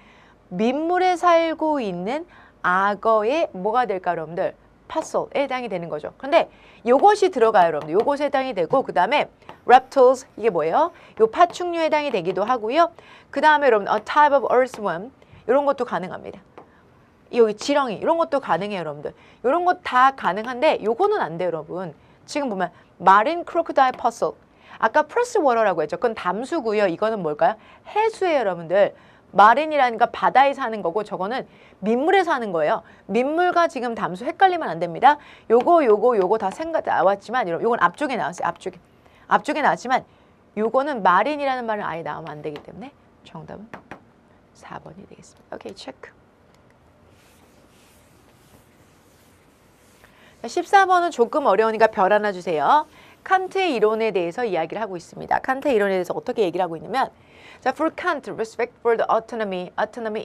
Speaker 1: 민물에 살고 있는 악어의 뭐가 될까 여러분들? puzzle에 해당이 되는 거죠. 그런데 요것이 들어가요, 여러분들. 요것에 해당이 되고 그 다음에 reptiles, 이게 뭐예요? 요 파충류에 해당이 되기도 하고요. 그 다음에 여러분 a type of earthworm, 이런 것도 가능합니다. 여기 지렁이 이런 것도 가능해요, 여러분들. 이런 것 다 가능한데 요거는 안 돼요, 여러분. 지금 보면 marine crocodile puzzle, 아까 freshwater라고 했죠. 그건 담수고요. 이거는 뭘까요? 해수예요, 여러분들. 마린이라는 거 바다에 사는 거고 저거는 민물에 사는 거예요. 민물과 지금 담수 헷갈리면 안 됩니다. 요거 다 생각 나왔지만 요건 앞쪽에 나왔어요. 앞쪽에 나왔지만 요거는 마린이라는 말은 아예 나오면 안 되기 때문에 정답은 4번이 되겠습니다. 오케이, 체크. 14번은 조금 어려우니까 별 하나 주세요. 칸트의 이론에 대해서 이야기를 하고 있습니다. 칸트의 이론에 대해서 어떻게 얘기를 하고 있냐면, 자, for Kant, respect for the autonomy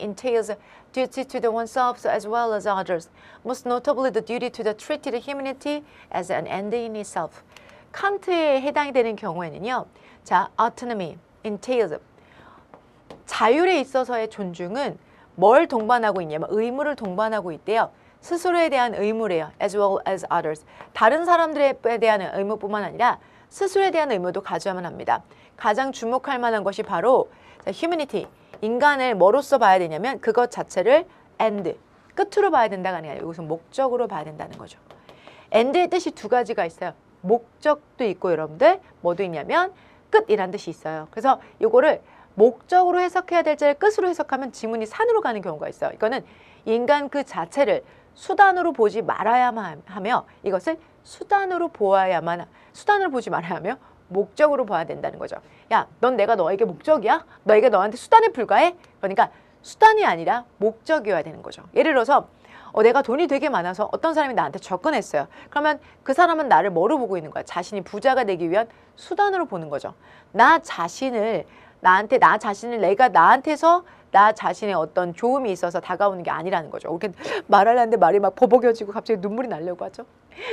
Speaker 1: entails duty to the oneself as well as others, most notably the duty to the treated humanity as an end in itself. 칸트에 해당이 되는 경우에는요, 자, autonomy entails, 자율에 있어서의 존중은 뭘 동반하고 있냐면 의무를 동반하고 있대요. 스스로에 대한 의무래요. as well as others. 다른 사람들에 대한 의무뿐만 아니라 스스로에 대한 의무도 가져야만 합니다. 가장 주목할 만한 것이 바로 humanity, 인간을 뭐로써 봐야 되냐면 그것 자체를 end, 끝으로 봐야 된다가 아니라 여기서 목적으로 봐야 된다는 거죠. end의 뜻이 두 가지가 있어요. 목적도 있고 여러분들 뭐도 있냐면 끝이란 뜻이 있어요. 그래서 이거를 목적으로 해석해야 될 자를 끝으로 해석하면 지문이 산으로 가는 경우가 있어요. 이거는 인간 그 자체를 수단으로 보지 말아야만 하며 이것을 수단으로 보지 말아야 하며 목적으로 봐야 된다는 거죠. 야, 넌 내가 너에게 목적이야? 너에게 너한테 수단에 불과해? 그러니까 수단이 아니라 목적이어야 되는 거죠. 예를 들어서 내가 돈이 되게 많아서 어떤 사람이 나한테 접근했어요. 그러면 그 사람은 나를 뭐로 보고 있는 거야? 자신이 부자가 되기 위한 수단으로 보는 거죠. 나 자신을 내가 나한테서 나 자신의 어떤 좋음이 있어서 다가오는 게 아니라는 거죠. 이렇게 말하려는데 말이 막 버벅여지고 갑자기 눈물이 나려고 하죠.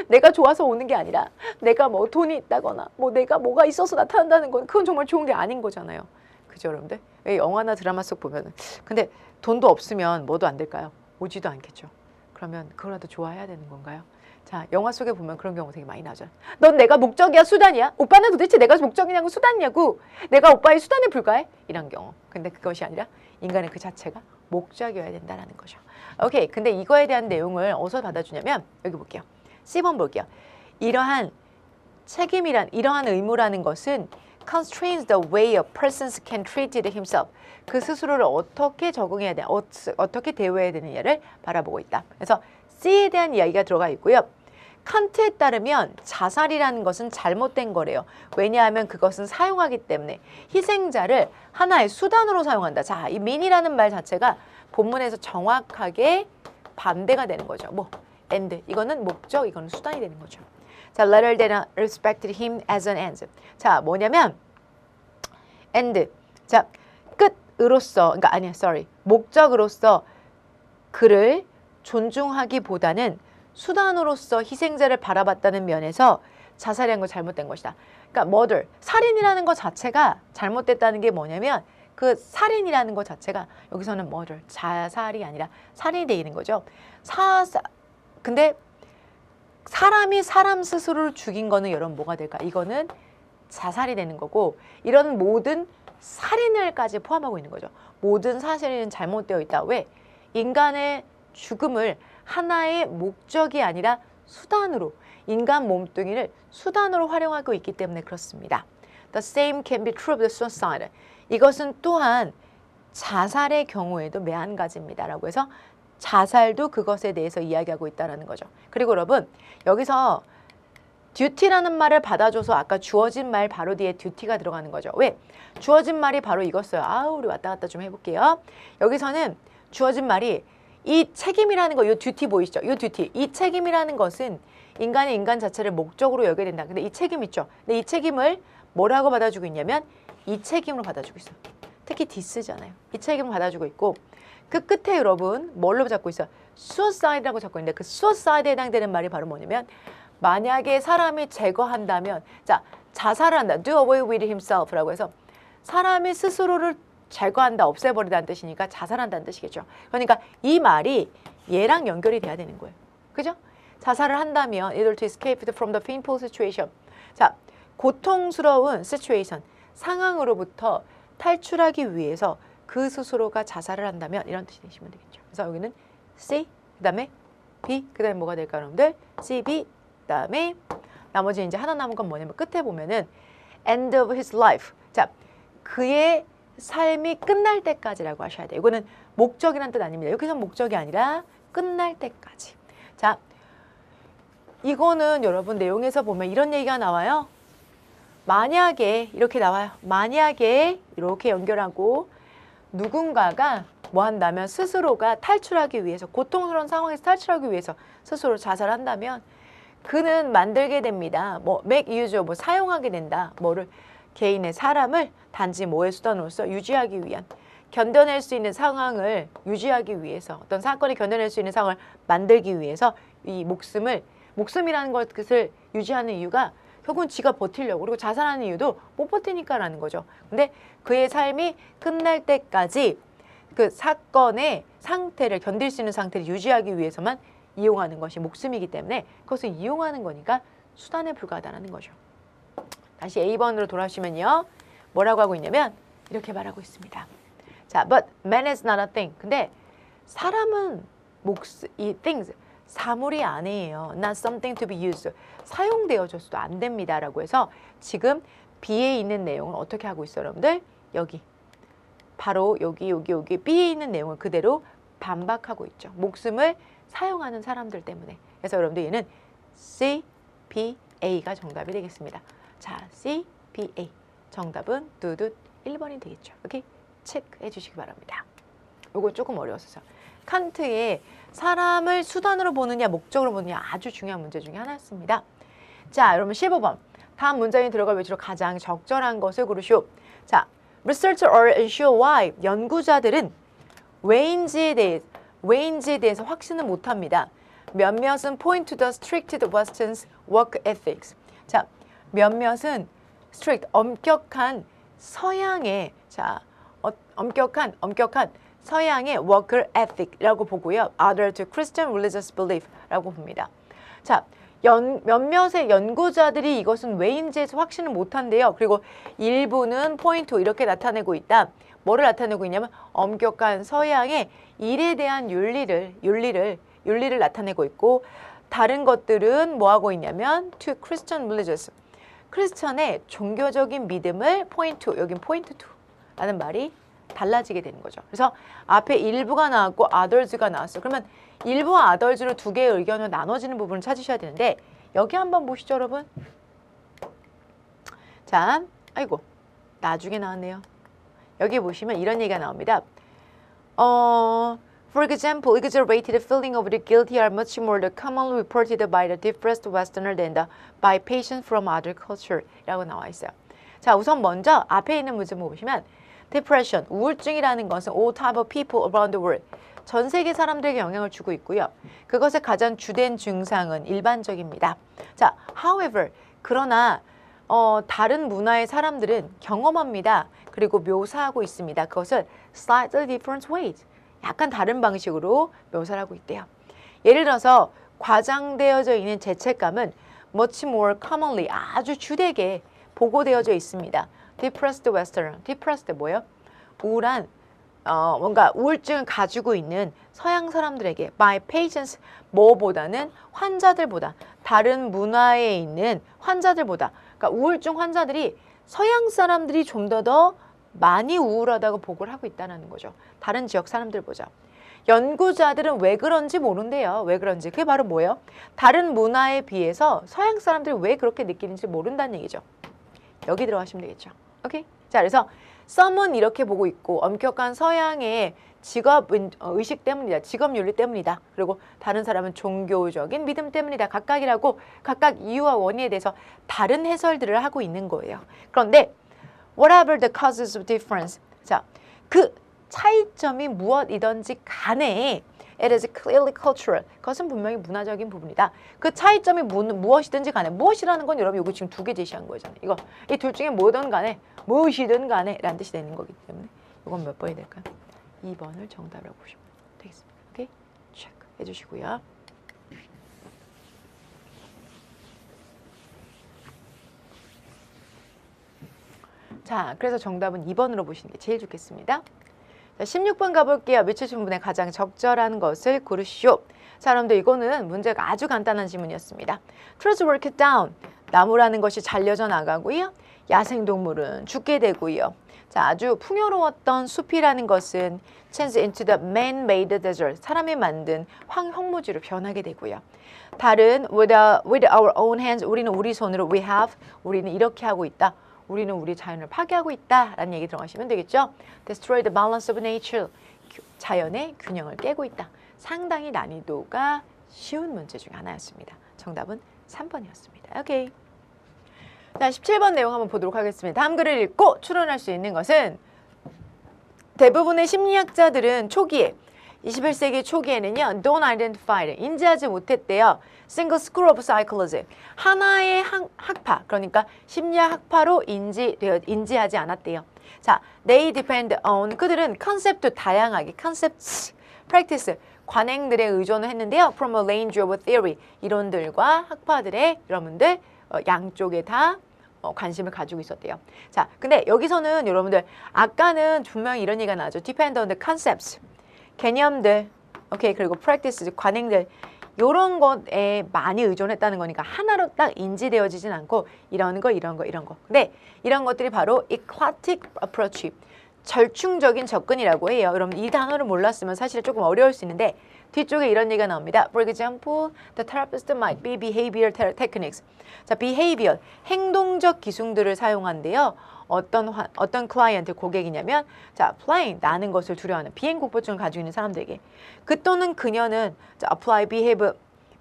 Speaker 1: 내가 좋아서 오는 게 아니라 내가 뭐 돈이 있다거나 내가 뭐가 있어서 나타난다는 건 그건 정말 좋은 게 아닌 거잖아요. 그죠, 여러분들? 왜 영화나 드라마 속 보면은 근데 돈도 없으면 뭐도 안 될까요? 오지도 않겠죠. 그러면 그거라도 좋아해야 되는 건가요? 자, 영화 속에 보면 그런 경우 되게 많이 나오잖아. 넌 내가 목적이야, 수단이야? 오빠는 도대체 내가 목적이냐고 수단이냐고? 내가 오빠의 수단에 불과해? 이런 경우. 근데 그것이 아니라 인간의 그 자체가 목적이어야 된다는 거죠. 오케이. 근데 이거에 대한 내용을 어디서 받아주냐면 여기 볼게요. C번 볼게요. 이러한 의무라는 것은 constrains the way a person can treat himself. 그 스스로를 어떻게 적응해야 돼, 어떻게 대우해야 되느냐를 바라보고 있다. 그래서 C에 대한 이야기가 들어가 있고요. 칸트에 따르면 자살이라는 것은 잘못된 거래요. 왜냐하면 그것은 사용하기 때문에 희생자를 하나의 수단으로 사용한다. 자, 이 mean이라는 말 자체가 본문에서 정확하게 반대가 되는 거죠. end. 이거는 목적, 이거는 수단이 되는 거죠. 자, rather than respected him as an end. 자, 뭐냐면 end. 자, 목적으로서 그를 존중하기보다는 수단으로서 희생자를 바라봤다는 면에서 자살이라는 건 잘못된 것이다. 그러니까 murder, 살인이라는 것 자체가 잘못됐다는 게 뭐냐면 그 살인이라는 것 자체가 여기서는 murder, 자살이 아니라 살인이 되는 거죠. 근데 사람이 사람 스스로를 죽인 거는 여러분 뭐가 될까? 이거는 자살이 되는 거고 이런 모든 살인을까지 포함하고 있는 거죠. 모든 사실은 잘못되어 있다. 왜? 인간의 죽음을 하나의 목적이 아니라 수단으로, 인간 몸뚱이를 수단으로 활용하고 있기 때문에 그렇습니다. The same can be true of the suicide. 이것은 또한 자살의 경우에도 매한가지입니다. 라고 해서 자살도 그것에 대해서 이야기하고 있다는 거죠. 그리고 여러분, 여기서 duty라는 말을 받아줘서 아까 주어진 말 바로 뒤에 duty가 들어가는 거죠. 왜? 주어진 말이 바로 이거였어요. 우리 왔다 갔다 좀 해볼게요. 여기서는 주어진 말이 이 책임이라는 거, 이 duty 보이시죠? 이 duty, 이 책임이라는 것은 인간의 인간 자체를 목적으로 여겨야 된다. 근데 이 책임 있죠? 근데 이 책임을 뭐라고 받아주고 있냐면 이 책임으로 받아주고 있어요. 특히 디스잖아요. 이 책임을 받아주고 있고 그 끝에 여러분 뭘로 잡고 있어요? suicide라고 잡고 있는데 그 suicide에 해당되는 말이 바로 뭐냐면 만약에 사람이 제거한다면 자 자살을 한다. do away with himself라고 해서 사람이 스스로를 제거한다, 없애버리다는 뜻이니까 자살한다는 뜻이겠죠. 그러니까 이 말이 얘랑 연결이 돼야 되는 거예요. 그죠? 자살을 한다면 in order to escape from the painful situation. 자, 고통스러운 situation, 상황으로부터 탈출하기 위해서 그 스스로가 자살을 한다면 이런 뜻이 되시면 되겠죠. 그래서 여기는 C, 그 다음에 B, 그 다음에 뭐가 될까요, 여러분들? C, B, 그 다음에 나머지 이제 하나 남은 건 뭐냐면 끝에 보면은 end of his life. 자, 그의 삶이 끝날 때까지라고 하셔야 돼요. 이거는 목적이란 뜻 아닙니다. 여기서 목적이 아니라 끝날 때까지. 자, 이거는 여러분 내용에서 보면 이런 얘기가 나와요. 만약에 이렇게 나와요. 만약에 이렇게 연결하고 누군가가 뭐 한다면 스스로가 탈출하기 위해서 고통스러운 상황에서 탈출하기 위해서 스스로 자살한다면 그는 만들게 됩니다. 뭐 make use of, 뭐 사용하게 된다. 뭐를 개인의 사람을 단지 뭐의 수단으로서 유지하기 위한 견뎌낼 수 있는 상황을 유지하기 위해서 어떤 사건이 견뎌낼 수 있는 상황을 만들기 위해서 이 목숨이라는 것을 유지하는 이유가 결국은 지가 버티려고 그리고 자살하는 이유도 못 버티니까라는 거죠. 근데 그의 삶이 끝날 때까지 그 사건의 상태를 견딜 수 있는 상태를 유지하기 위해서만 이용하는 것이 목숨이기 때문에 그것을 이용하는 거니까 수단에 불과하다는 거죠. 다시 A번으로 돌아오시면요. 뭐라고 하고 있냐면 이렇게 말하고 있습니다. 자, but man is not a thing. 근데 사람은 이 things, 사물이 아니에요. Not something to be used. 사용되어져서도 안 됩니다. 라고 해서 지금 B에 있는 내용을 어떻게 하고 있어요, 여러분들? 여기. 바로 여기 B에 있는 내용을 그대로 반박하고 있죠. 목숨을 사용하는 사람들 때문에. 그래서 여러분들 얘는 C, B, A가 정답이 되겠습니다. 자, C, B, A. 정답은 두두 1번이 되겠죠. 오케이? 체크해 주시기 바랍니다. 요거 조금 어려웠어요. 칸트의 사람을 수단으로 보느냐 목적으로 보느냐 아주 중요한 문제 중에 하나였습니다. 자, 여러분 15번. 다음 문장에 들어갈 위치로 가장 적절한 것을 고르시오. 자, researchers are unsure why. 연구자들은 왜인지에 대해서 확신을 못합니다. 몇몇은 point to the strict Western's work ethics. 자, 몇몇은 strict, 엄격한 서양의 엄격한 서양의 work ethic라고 보고요. other to Christian religious belief라고 봅니다. 자, 몇몇의 연구자들이 이것은 왜인지에서 확신을 못한대요. 그리고 일부는 point 이렇게 나타내고 있다. 뭐를 나타내고 있냐면 엄격한 서양의 일에 대한 윤리를 나타내고 있고 다른 것들은 뭐 하고 있냐면 to Christian religious 크리스천의 종교적인 믿음을 point to, 여긴 point to 라는 말이 달라지게 되는 거죠. 그래서 앞에 일부가 나왔고 others가 나왔어요. 그러면 일부와 others로 두 개의 의견으로 나눠지는 부분을 찾으셔야 되는데 여기 한번 보시죠, 여러분. 자, 아이고 나중에 나왔네요. 여기 보시면 이런 얘기가 나옵니다. For example, exaggerated feeling of the guilty are much more commonly reported by the depressed Westerner than by patients from other culture 라고 나와 있어요. 자, 우선 먼저 앞에 있는 문제 보시면 depression, 우울증이라는 것은 all type of people around the world, 전 세계 사람들에게 영향을 주고 있고요. 그것의 가장 주된 증상은 일반적입니다. 자, however, 그러나 다른 문화의 사람들은 경험합니다. 그리고 묘사하고 있습니다. 그것을 slightly different ways, 약간 다른 방식으로 묘사를 하고 있대요. 예를 들어서 과장되어져 있는 죄책감은 much more commonly, 아주 주되게 보고되어져 있습니다. depressed western. depressed 뭐예요? 우울한 뭔가 우울증을 가지고 있는 서양 사람들에게 by patients 뭐보다는 환자들보다 다른 문화에 있는 환자들보다 그러니까 우울증 환자들이 서양 사람들이 좀 더 많이 우울하다고 보고를 하고 있다는 거죠. 다른 지역 사람들보다. 연구자들은 왜 그런지 모른대요. 왜 그런지. 그게 바로 뭐예요? 다른 문화에 비해서 서양 사람들이 왜 그렇게 느끼는지 모른다는 얘기죠. 여기 들어가시면 되겠죠. 오케이? 자, 그래서 썸은 이렇게 보고 있고 엄격한 서양의 직업 의식 때문이다. 직업 윤리 때문이다. 그리고 다른 사람은 종교적인 믿음 때문이다. 각각이라고 각각 이유와 원인에 대해서 다른 해설들을 하고 있는 거예요. 그런데 whatever the causes of difference. 자, 그 차이점이 무엇이든지 간에 it is clearly cultural. 그것은 분명히 문화적인 부분이다. 그 차이점이 무엇이든지 간에 무엇이라는 건 여러분 이거 지금 두 개 제시한 거잖아요. 이거 이 둘 중에 뭐든 간에 무엇이든 간에 라는 뜻이 되는 거기 때문에 이건 몇 번이 될까요? 2번을 정답이라고 보시면 되겠습니다. 오케이? 체크 해주시고요. 자, 그래서 정답은 2번으로 보시는 게 제일 좋겠습니다. 자, 16번 가볼게요. 미치신 분의 가장 적절한 것을 고르시오. 자, 여러분들 이거는 문제가 아주 간단한 질문이었습니다. Trees were cut down. 나무라는 것이 잘려져 나가고요. 야생동물은 죽게 되고요. 자, 아주 풍요로웠던 숲이라는 것은 change into the man-made desert. 사람이 만든 황무지로 변하게 되고요. 달은 with our own hands. 우리는 우리 손으로 we have. 우리는 이렇게 하고 있다. 우리는 우리 자연을 파괴하고 있다 라는 얘기 들어가시면 되겠죠. Destroy the balance of nature. 자연의 균형을 깨고 있다. 상당히 난이도가 쉬운 문제 중 하나였습니다. 정답은 3번이었습니다. 오케이. 자, 17번 내용 한번 보도록 하겠습니다. 다음 글을 읽고 추론할 수 있는 것은 대부분의 심리학자들은 초기에 21세기 초기에는요. Don't identify. 인지하지 못했대요. Single school of psychology. 하나의 학파, 그러니까 심리학 학파로 인지하지 않았대요. 자, they depend on. 그들은 컨셉도 다양하게, concepts, practice, 관행들에 의존을 했는데요. From a range of theory. 이론들과 학파들의 여러분들 양쪽에 다 관심을 가지고 있었대요. 자, 근데 여기서는 여러분들 아까는 분명히 이런 얘기가 나왔죠. Depend on the concepts. 개념들, 오케이, 그리고 practice, 관행들 이런 것에 많이 의존했다는 거니까 하나로 딱 인지되어지진 않고 이런 거. 근데 이런 것들이 바로 eclectic approach, 절충적인 접근이라고 해요. 여러분 이 단어를 몰랐으면 사실 조금 어려울 수 있는데 뒤쪽에 이런 얘기가 나옵니다. For example, the therapist might be behavioral techniques. 자, behavior, 행동적 기술들을 사용한대요. 어떤 클라이언트 고객이냐면 자, playing, 나는 것을 두려워하는 비행공포증을 가지고 있는 사람들에게 그 또는 그녀는 자, apply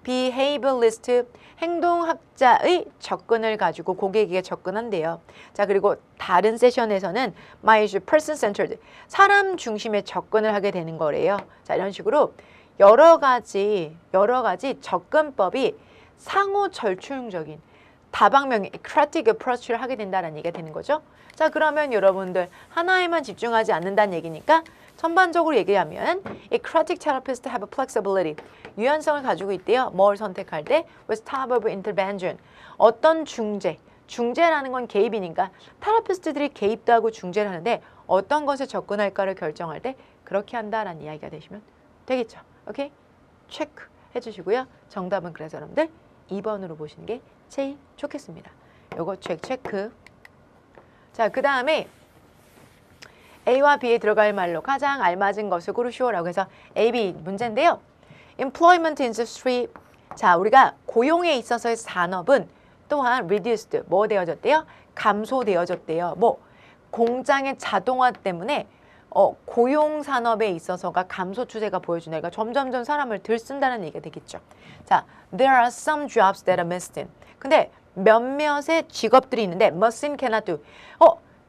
Speaker 1: behavioralist, 행동학자의 접근을 가지고 고객에게 접근한대요. 자, 그리고 다른 세션에서는 my person-centered, 사람 중심의 접근을 하게 되는 거래요. 자, 이런 식으로 여러 가지 접근법이 상호 절충적인 다방면의 eclectic approach를 하게 된다는 얘기가 되는 거죠. 자, 그러면 여러분들 하나에만 집중하지 않는다는 얘기니까 전반적으로 얘기하면 eclectic therapists have flexibility, 유연성을 가지고 있대요. 뭘 선택할 때 with type of intervention, 어떤 중재라는 건 개입이니까 테라피스트들이 개입도 하고 중재를 하는데 어떤 것에 접근할까를 결정할 때 그렇게 한다라는 이야기가 되시면 되겠죠. 오케이? 체크 해주시고요. 정답은 그래서 여러분들 2번으로 보시는 게 제일 좋겠습니다. 요거 체크. 자, 그 다음에 A와 B에 들어갈 말로 가장 알맞은 것을 고르시오라고 해서 A, B 문제인데요. Employment industry. 자, 우리가 고용에 있어서의 산업은 또한 reduced, 뭐 되어졌대요? 감소되어졌대요. 뭐 공장의 자동화 때문에 고용 산업에 있어서가 감소 추세가 보여주네. 그러니까 점점점 사람을 덜 쓴다는 얘기가 되겠죠. 자, there are some jobs that are missing. 근데 몇몇의 직업들이 있는데 machine cannot do.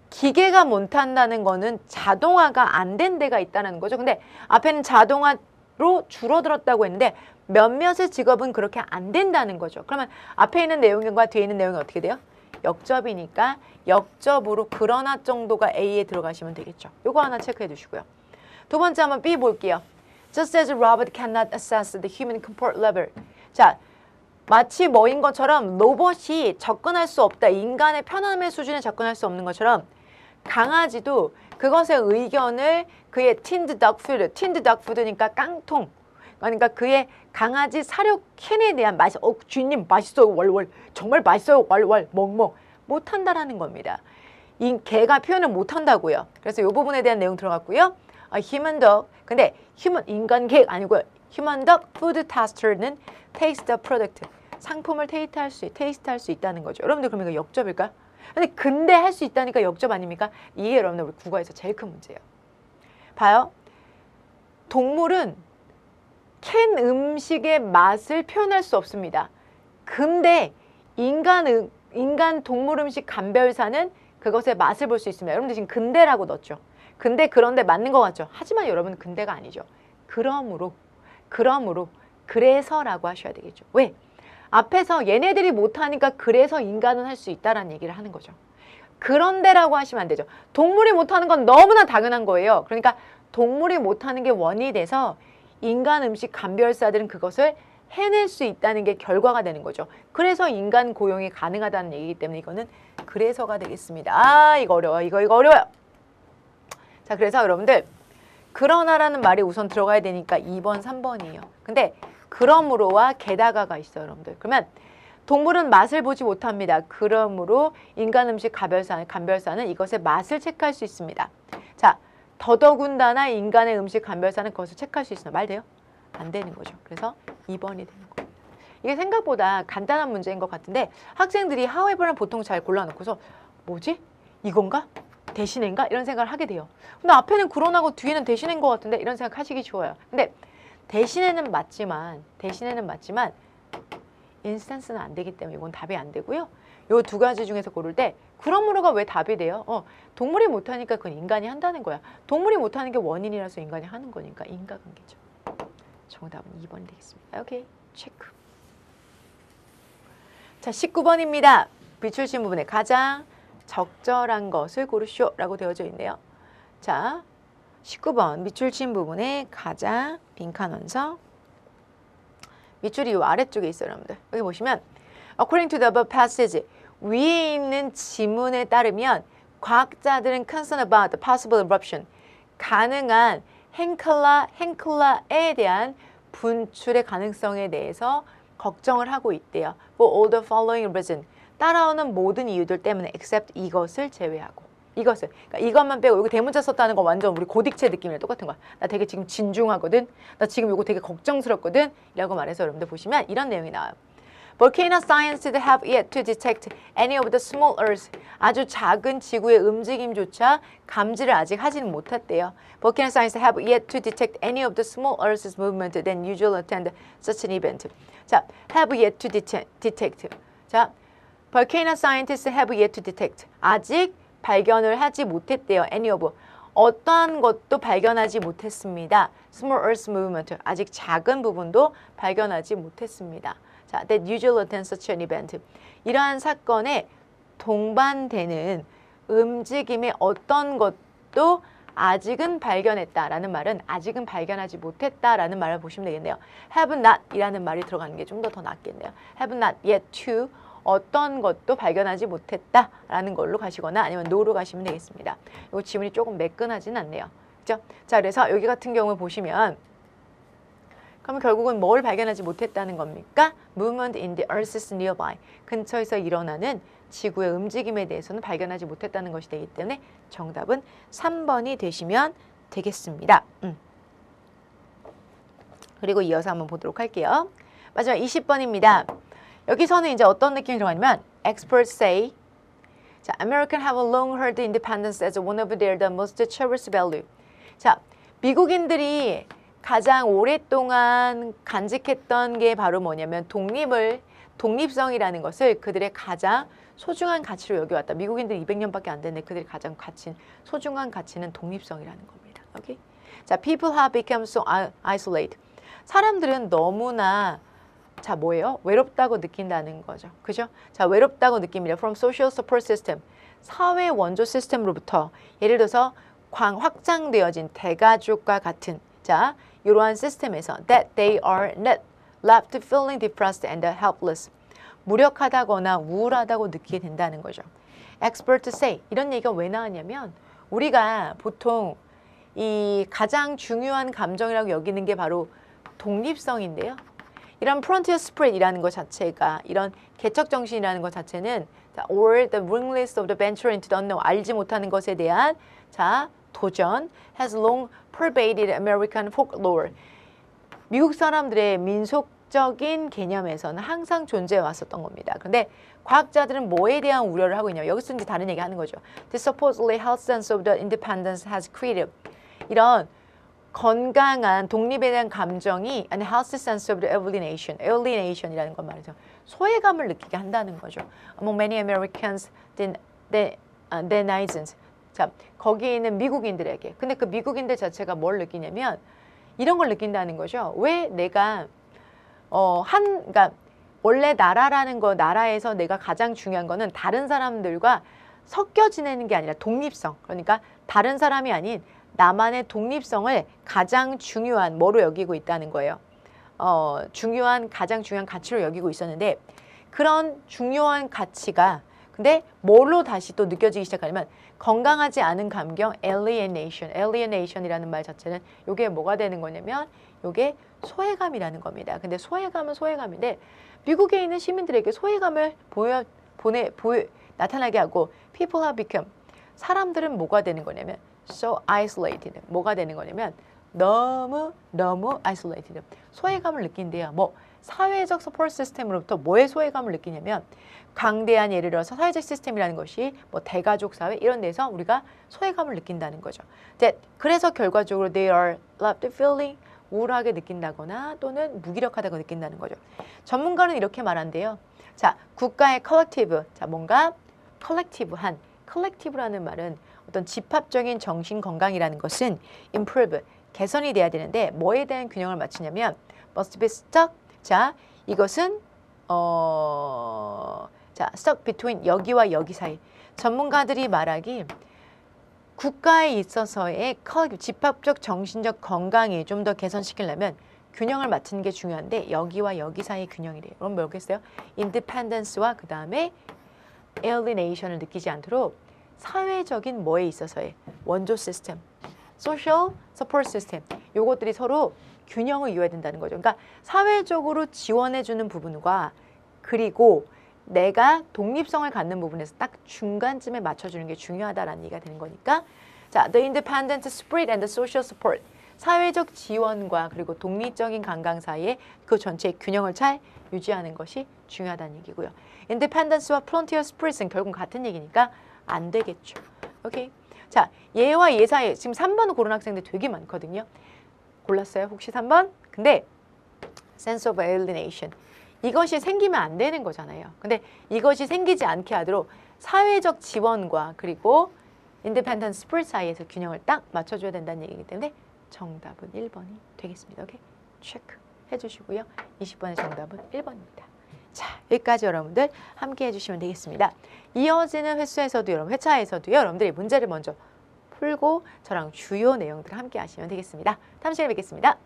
Speaker 1: 기계가 못한다는 거는 자동화가 안 된 데가 있다는 거죠. 근데 앞에는 자동화로 줄어들었다고 했는데 몇몇의 직업은 그렇게 안 된다는 거죠. 그러면 앞에 있는 내용과 뒤에 있는 내용이 어떻게 돼요? 역접이니까 역접으로 그러나 정도가 A에 들어가시면 되겠죠. 요거 하나 체크해 주시고요. 두 번째 한번 B 볼게요. Just as a robot cannot assess the human comfort level. 자, 마치 뭐인 것처럼 로봇이 접근할 수 없다. 인간의 편함의 수준에 접근할 수 없는 것처럼 강아지도 그것의 의견을 그의 tinned dog food니까 깡통. 그러니까 그의 강아지 사료 캔에 대한 맛이 주인님 맛있어요 월월 정말 맛있어요 월월 멍멍 못한다라는 겁니다. 이 개가 표현을 못한다고요. 그래서 이 부분에 대한 내용 들어갔고요. human dog 근데 인간 개 아니고요. human dog food taster는 taste the product 상품을 테이스트할 수 있다는 거죠. 여러분들 그럼 이거 역접일까? 근데 할 수 있다니까 역접 아닙니까? 이게 여러분들 우리 국어에서 제일 큰 문제예요. 봐요. 동물은 캔 음식의 맛을 표현할 수 없습니다. 근데 인간 동물 음식 감별사는 그것의 맛을 볼 수 있습니다. 여러분들 지금 근대라고 넣었죠. 근데 그런데 맞는 것 같죠. 하지만 여러분 근대가 아니죠. 그러므로 그래서라고 하셔야 되겠죠. 왜? 앞에서 얘네들이 못하니까 그래서 인간은 할 수 있다라는 얘기를 하는 거죠. 그런데라고 하시면 안 되죠. 동물이 못하는 건 너무나 당연한 거예요. 그러니까 동물이 못하는 게 원인이 돼서 인간 음식 감별사들은 그것을 해낼 수 있다는 게 결과가 되는 거죠. 그래서 인간 고용이 가능하다는 얘기이기 때문에 이거는 그래서가 되겠습니다. 이거 어려워. 이거 어려워요. 자, 그래서 여러분들 그러나라는 말이 우선 들어가야 되니까 2번, 3번이에요. 근데 그러므로와 게다가가 있어요, 여러분들. 그러면 동물은 맛을 보지 못합니다. 그러므로 인간 음식 감별사는 이것의 맛을 체크할 수 있습니다. 자, 더더군다나 인간의 음식 감별사는 그것을 체크할 수 있습니다. 말 돼요? 안 되는 거죠. 그래서 2번이 되는 겁니다. 이게 생각보다 간단한 문제인 것 같은데 학생들이 however는 보통 잘 골라놓고서 뭐지? 이건가? 대신인가? 이런 생각을 하게 돼요. 근데 앞에는 그러나고 뒤에는 대신인 것 같은데 이런 생각 하시기 좋아요. 근데 대신에는 맞지만 인스턴스는 안 되기 때문에 이건 답이 안 되고요. 요 두 가지 중에서 고를 때 그러므로가 왜 답이 돼요? 동물이 못하니까 그건 인간이 한다는 거야. 동물이 못하는 게 원인이라서 인간이 하는 거니까 인과관계죠. 정답은 2번이 되겠습니다. 오케이, 체크. 자, 19번입니다. 비출신 부분에 가장 적절한 것을 고르시오라고 되어져 있네요. 자, 19번 밑줄친 부분에 가장 빈칸 원서 밑줄이 이 아래쪽에 있어요, 여러분들. 여기 보시면 According to the above passage 위에 있는 지문에 따르면 과학자들은 concerned about the possible eruption 가능한 henkla에 대한 분출의 가능성에 대해서 걱정을 하고 있대요. For all the following reasons 따라오는 모든 이유들 때문에 except 이것을 제외하고 그러니까 이것만 빼고 여기 대문자 썼다는 거 완전 우리 고딕체 느낌이랑 똑같은 거야. 나 되게 지금 진중하거든. 나 지금 이거 되게 걱정스럽거든. 라고 말해서 여러분들 보시면 이런 내용이 나와요. Volcano scientists have yet to detect any of the small earths. 아주 작은 지구의 움직임조차 감지를 아직 하지는 못했대요. Volcano scientists have yet to detect any of the small earth's movement than usually attend such an event. 자, have yet to detect. 자, Volcano scientists have yet to detect. 아직 발견을 하지 못했대요. Any of. 어떠한 것도 발견하지 못했습니다. Small earth movement. 아직 작은 부분도 발견하지 못했습니다. 자, that usually attend such an event. 이러한 사건에 동반되는 움직임의 어떤 것도 아직은 발견했다라는 말은 아직은 발견하지 못했다라는 말을 보시면 되겠네요. have not 이라는 말이 들어가는 게 좀 더 낫겠네요. have not yet to 어떤 것도 발견하지 못했다라는 걸로 가시거나 아니면 no로 가시면 되겠습니다. 이 지문이 조금 매끈하진 않네요. 그죠? 자, 그래서 여기 같은 경우 보시면 그럼 결국은 뭘 발견하지 못했다는 겁니까? Movement in the Earth's nearby. 근처에서 일어나는 지구의 움직임에 대해서는 발견하지 못했다는 것이 되기 때문에 정답은 3번이 되시면 되겠습니다. 그리고 이어서 한번 보도록 할게요. 마지막 20번입니다. 여기서는 이제 어떤 느낌이 들어가냐면 Experts say 자, Americans have long held independence as one of their most cherished value. 자, 미국인들이 가장 오랫동안 간직했던 게 바로 뭐냐면 독립성이라는 것을 그들의 가장 소중한 가치로 여겨왔다. 미국인들 200년밖에 안 됐는데 그들이 가장 소중한 가치는 독립성이라는 겁니다. 오케이? 자, people have become so isolated. 사람들은 너무나 자, 뭐예요? 외롭다고 느낀다는 거죠. 그죠? 자, 외롭다고 느낍니다. From social support system. 사회 원조 시스템으로부터 예를 들어서 확장되어진 대가족과 같은 자, 이러한 시스템에서 that they are not left feeling depressed and helpless. 무력하다거나 우울하다고 느끼게 된다는 거죠. experts say 이런 얘기가 왜 나왔냐면 우리가 보통 이 가장 중요한 감정이라고 여기는 게 바로 독립성인데요. 이런 frontier spirit이라는 것 자체가 이런 개척 정신이라는 것 자체는 or the willingness of the venture into the unknown 알지 못하는 것에 대한 자 도전 has long pervaded American folklore 미국 사람들의 민속적인 개념에서는 항상 존재해 왔었던 겁니다. 그런데 과학자들은 뭐에 대한 우려를 하고 있냐면 여기서 이제 다른 얘기 하는 거죠. The supposedly health sense of the independence has created 이런 건강한 독립에 대한 감정이 and health sense of the alienation이라는 건 말이죠. 소외감을 느끼게 한다는 거죠. Among many Americans, denizens. 자, 거기에 있는 미국인들에게. 근데 그 미국인들 자체가 뭘 느끼냐면 이런 걸 느낀다는 거죠. 왜 내가 그러니까 원래 나라라는 거 나라에서 내가 가장 중요한 거는 다른 사람들과 섞여 지내는 게 아니라 독립성. 그러니까 다른 사람이 아닌 나만의 독립성을 가장 중요한 뭐로 여기고 있다는 거예요. 가장 중요한 가치로 여기고 있었는데 그런 중요한 가치가 근데 뭘로 다시 또 느껴지기 시작하냐면 건강하지 않은 감정 alienation이라는 말 자체는 이게 뭐가 되는 거냐면 이게 소외감이라는 겁니다. 근데 소외감은 소외감인데 미국에 있는 시민들에게 소외감을 나타나게 하고 people have become 사람들은 뭐가 되는 거냐면 so isolated 뭐가 되는 거냐면 너무 isolated 소외감을 느낀대요. 뭐 사회적 서포트 시스템으로부터 뭐의 소외감을 느끼냐면 강대한 예를 들어서 사회적 시스템이라는 것이 뭐 대가족 사회 이런 데서 우리가 소외감을 느낀다는 거죠. 이제 그래서 결과적으로 they are left feeling 우울하게 느낀다거나 또는 무기력하다고 느낀다는 거죠. 전문가는 이렇게 말한대요. 자, 국가의 컬렉티브, 자 뭔가 컬렉티브라는 말은 어떤 집합적인 정신 건강이라는 것은 improve, 개선이 돼야 되는데 뭐에 대한 균형을 맞추냐면 must be stuck. 자, 이것은 stuck between 여기와 여기 사이. 전문가들이 말하기 국가에 있어서의 집합적 정신적 건강이 좀 더 개선시키려면 균형을 맞추는 게 중요한데 여기와 여기 사이의 균형이래요. 그럼 뭐겠어요? 인디펜던스와 그 다음에 alienation을 느끼지 않도록 사회적인 뭐에 있어서의 원조 시스템, social support system 요것들이 서로 균형을 이루어야 된다는 거죠. 그러니까 사회적으로 지원해주는 부분과 그리고 내가 독립성을 갖는 부분에서 딱 중간쯤에 맞춰주는 게 중요하다라는 얘기가 되는 거니까 자, the independent spirit and the social support 사회적 지원과 그리고 독립적인 감각 사이에 그 전체의 균형을 잘 유지하는 것이 중요하다는 얘기고요. independence와 frontier spirit은 결국 같은 얘기니까 안 되겠죠. 오케이. 자, 얘와 얘 사이에 지금 3번 고른 학생들 되게 많거든요. 골랐어요? 혹시 3번? 근데 sense of alienation 이것이 생기면 안 되는 거잖아요. 근데 이것이 생기지 않게 하도록 사회적 지원과 그리고 independent spirit 사이에서 균형을 딱 맞춰줘야 된다는 얘기이기 때문에 정답은 1번이 되겠습니다. 오케이? 체크 해주시고요. 20번의 정답은 1번입니다. 자, 여기까지 여러분들 함께 해주시면 되겠습니다. 이어지는 횟수에서도 회차에서도요. 여러분들이 문제를 먼저 풀고 저랑 주요 내용들을 함께 하시면 되겠습니다. 다음 시간에 뵙겠습니다.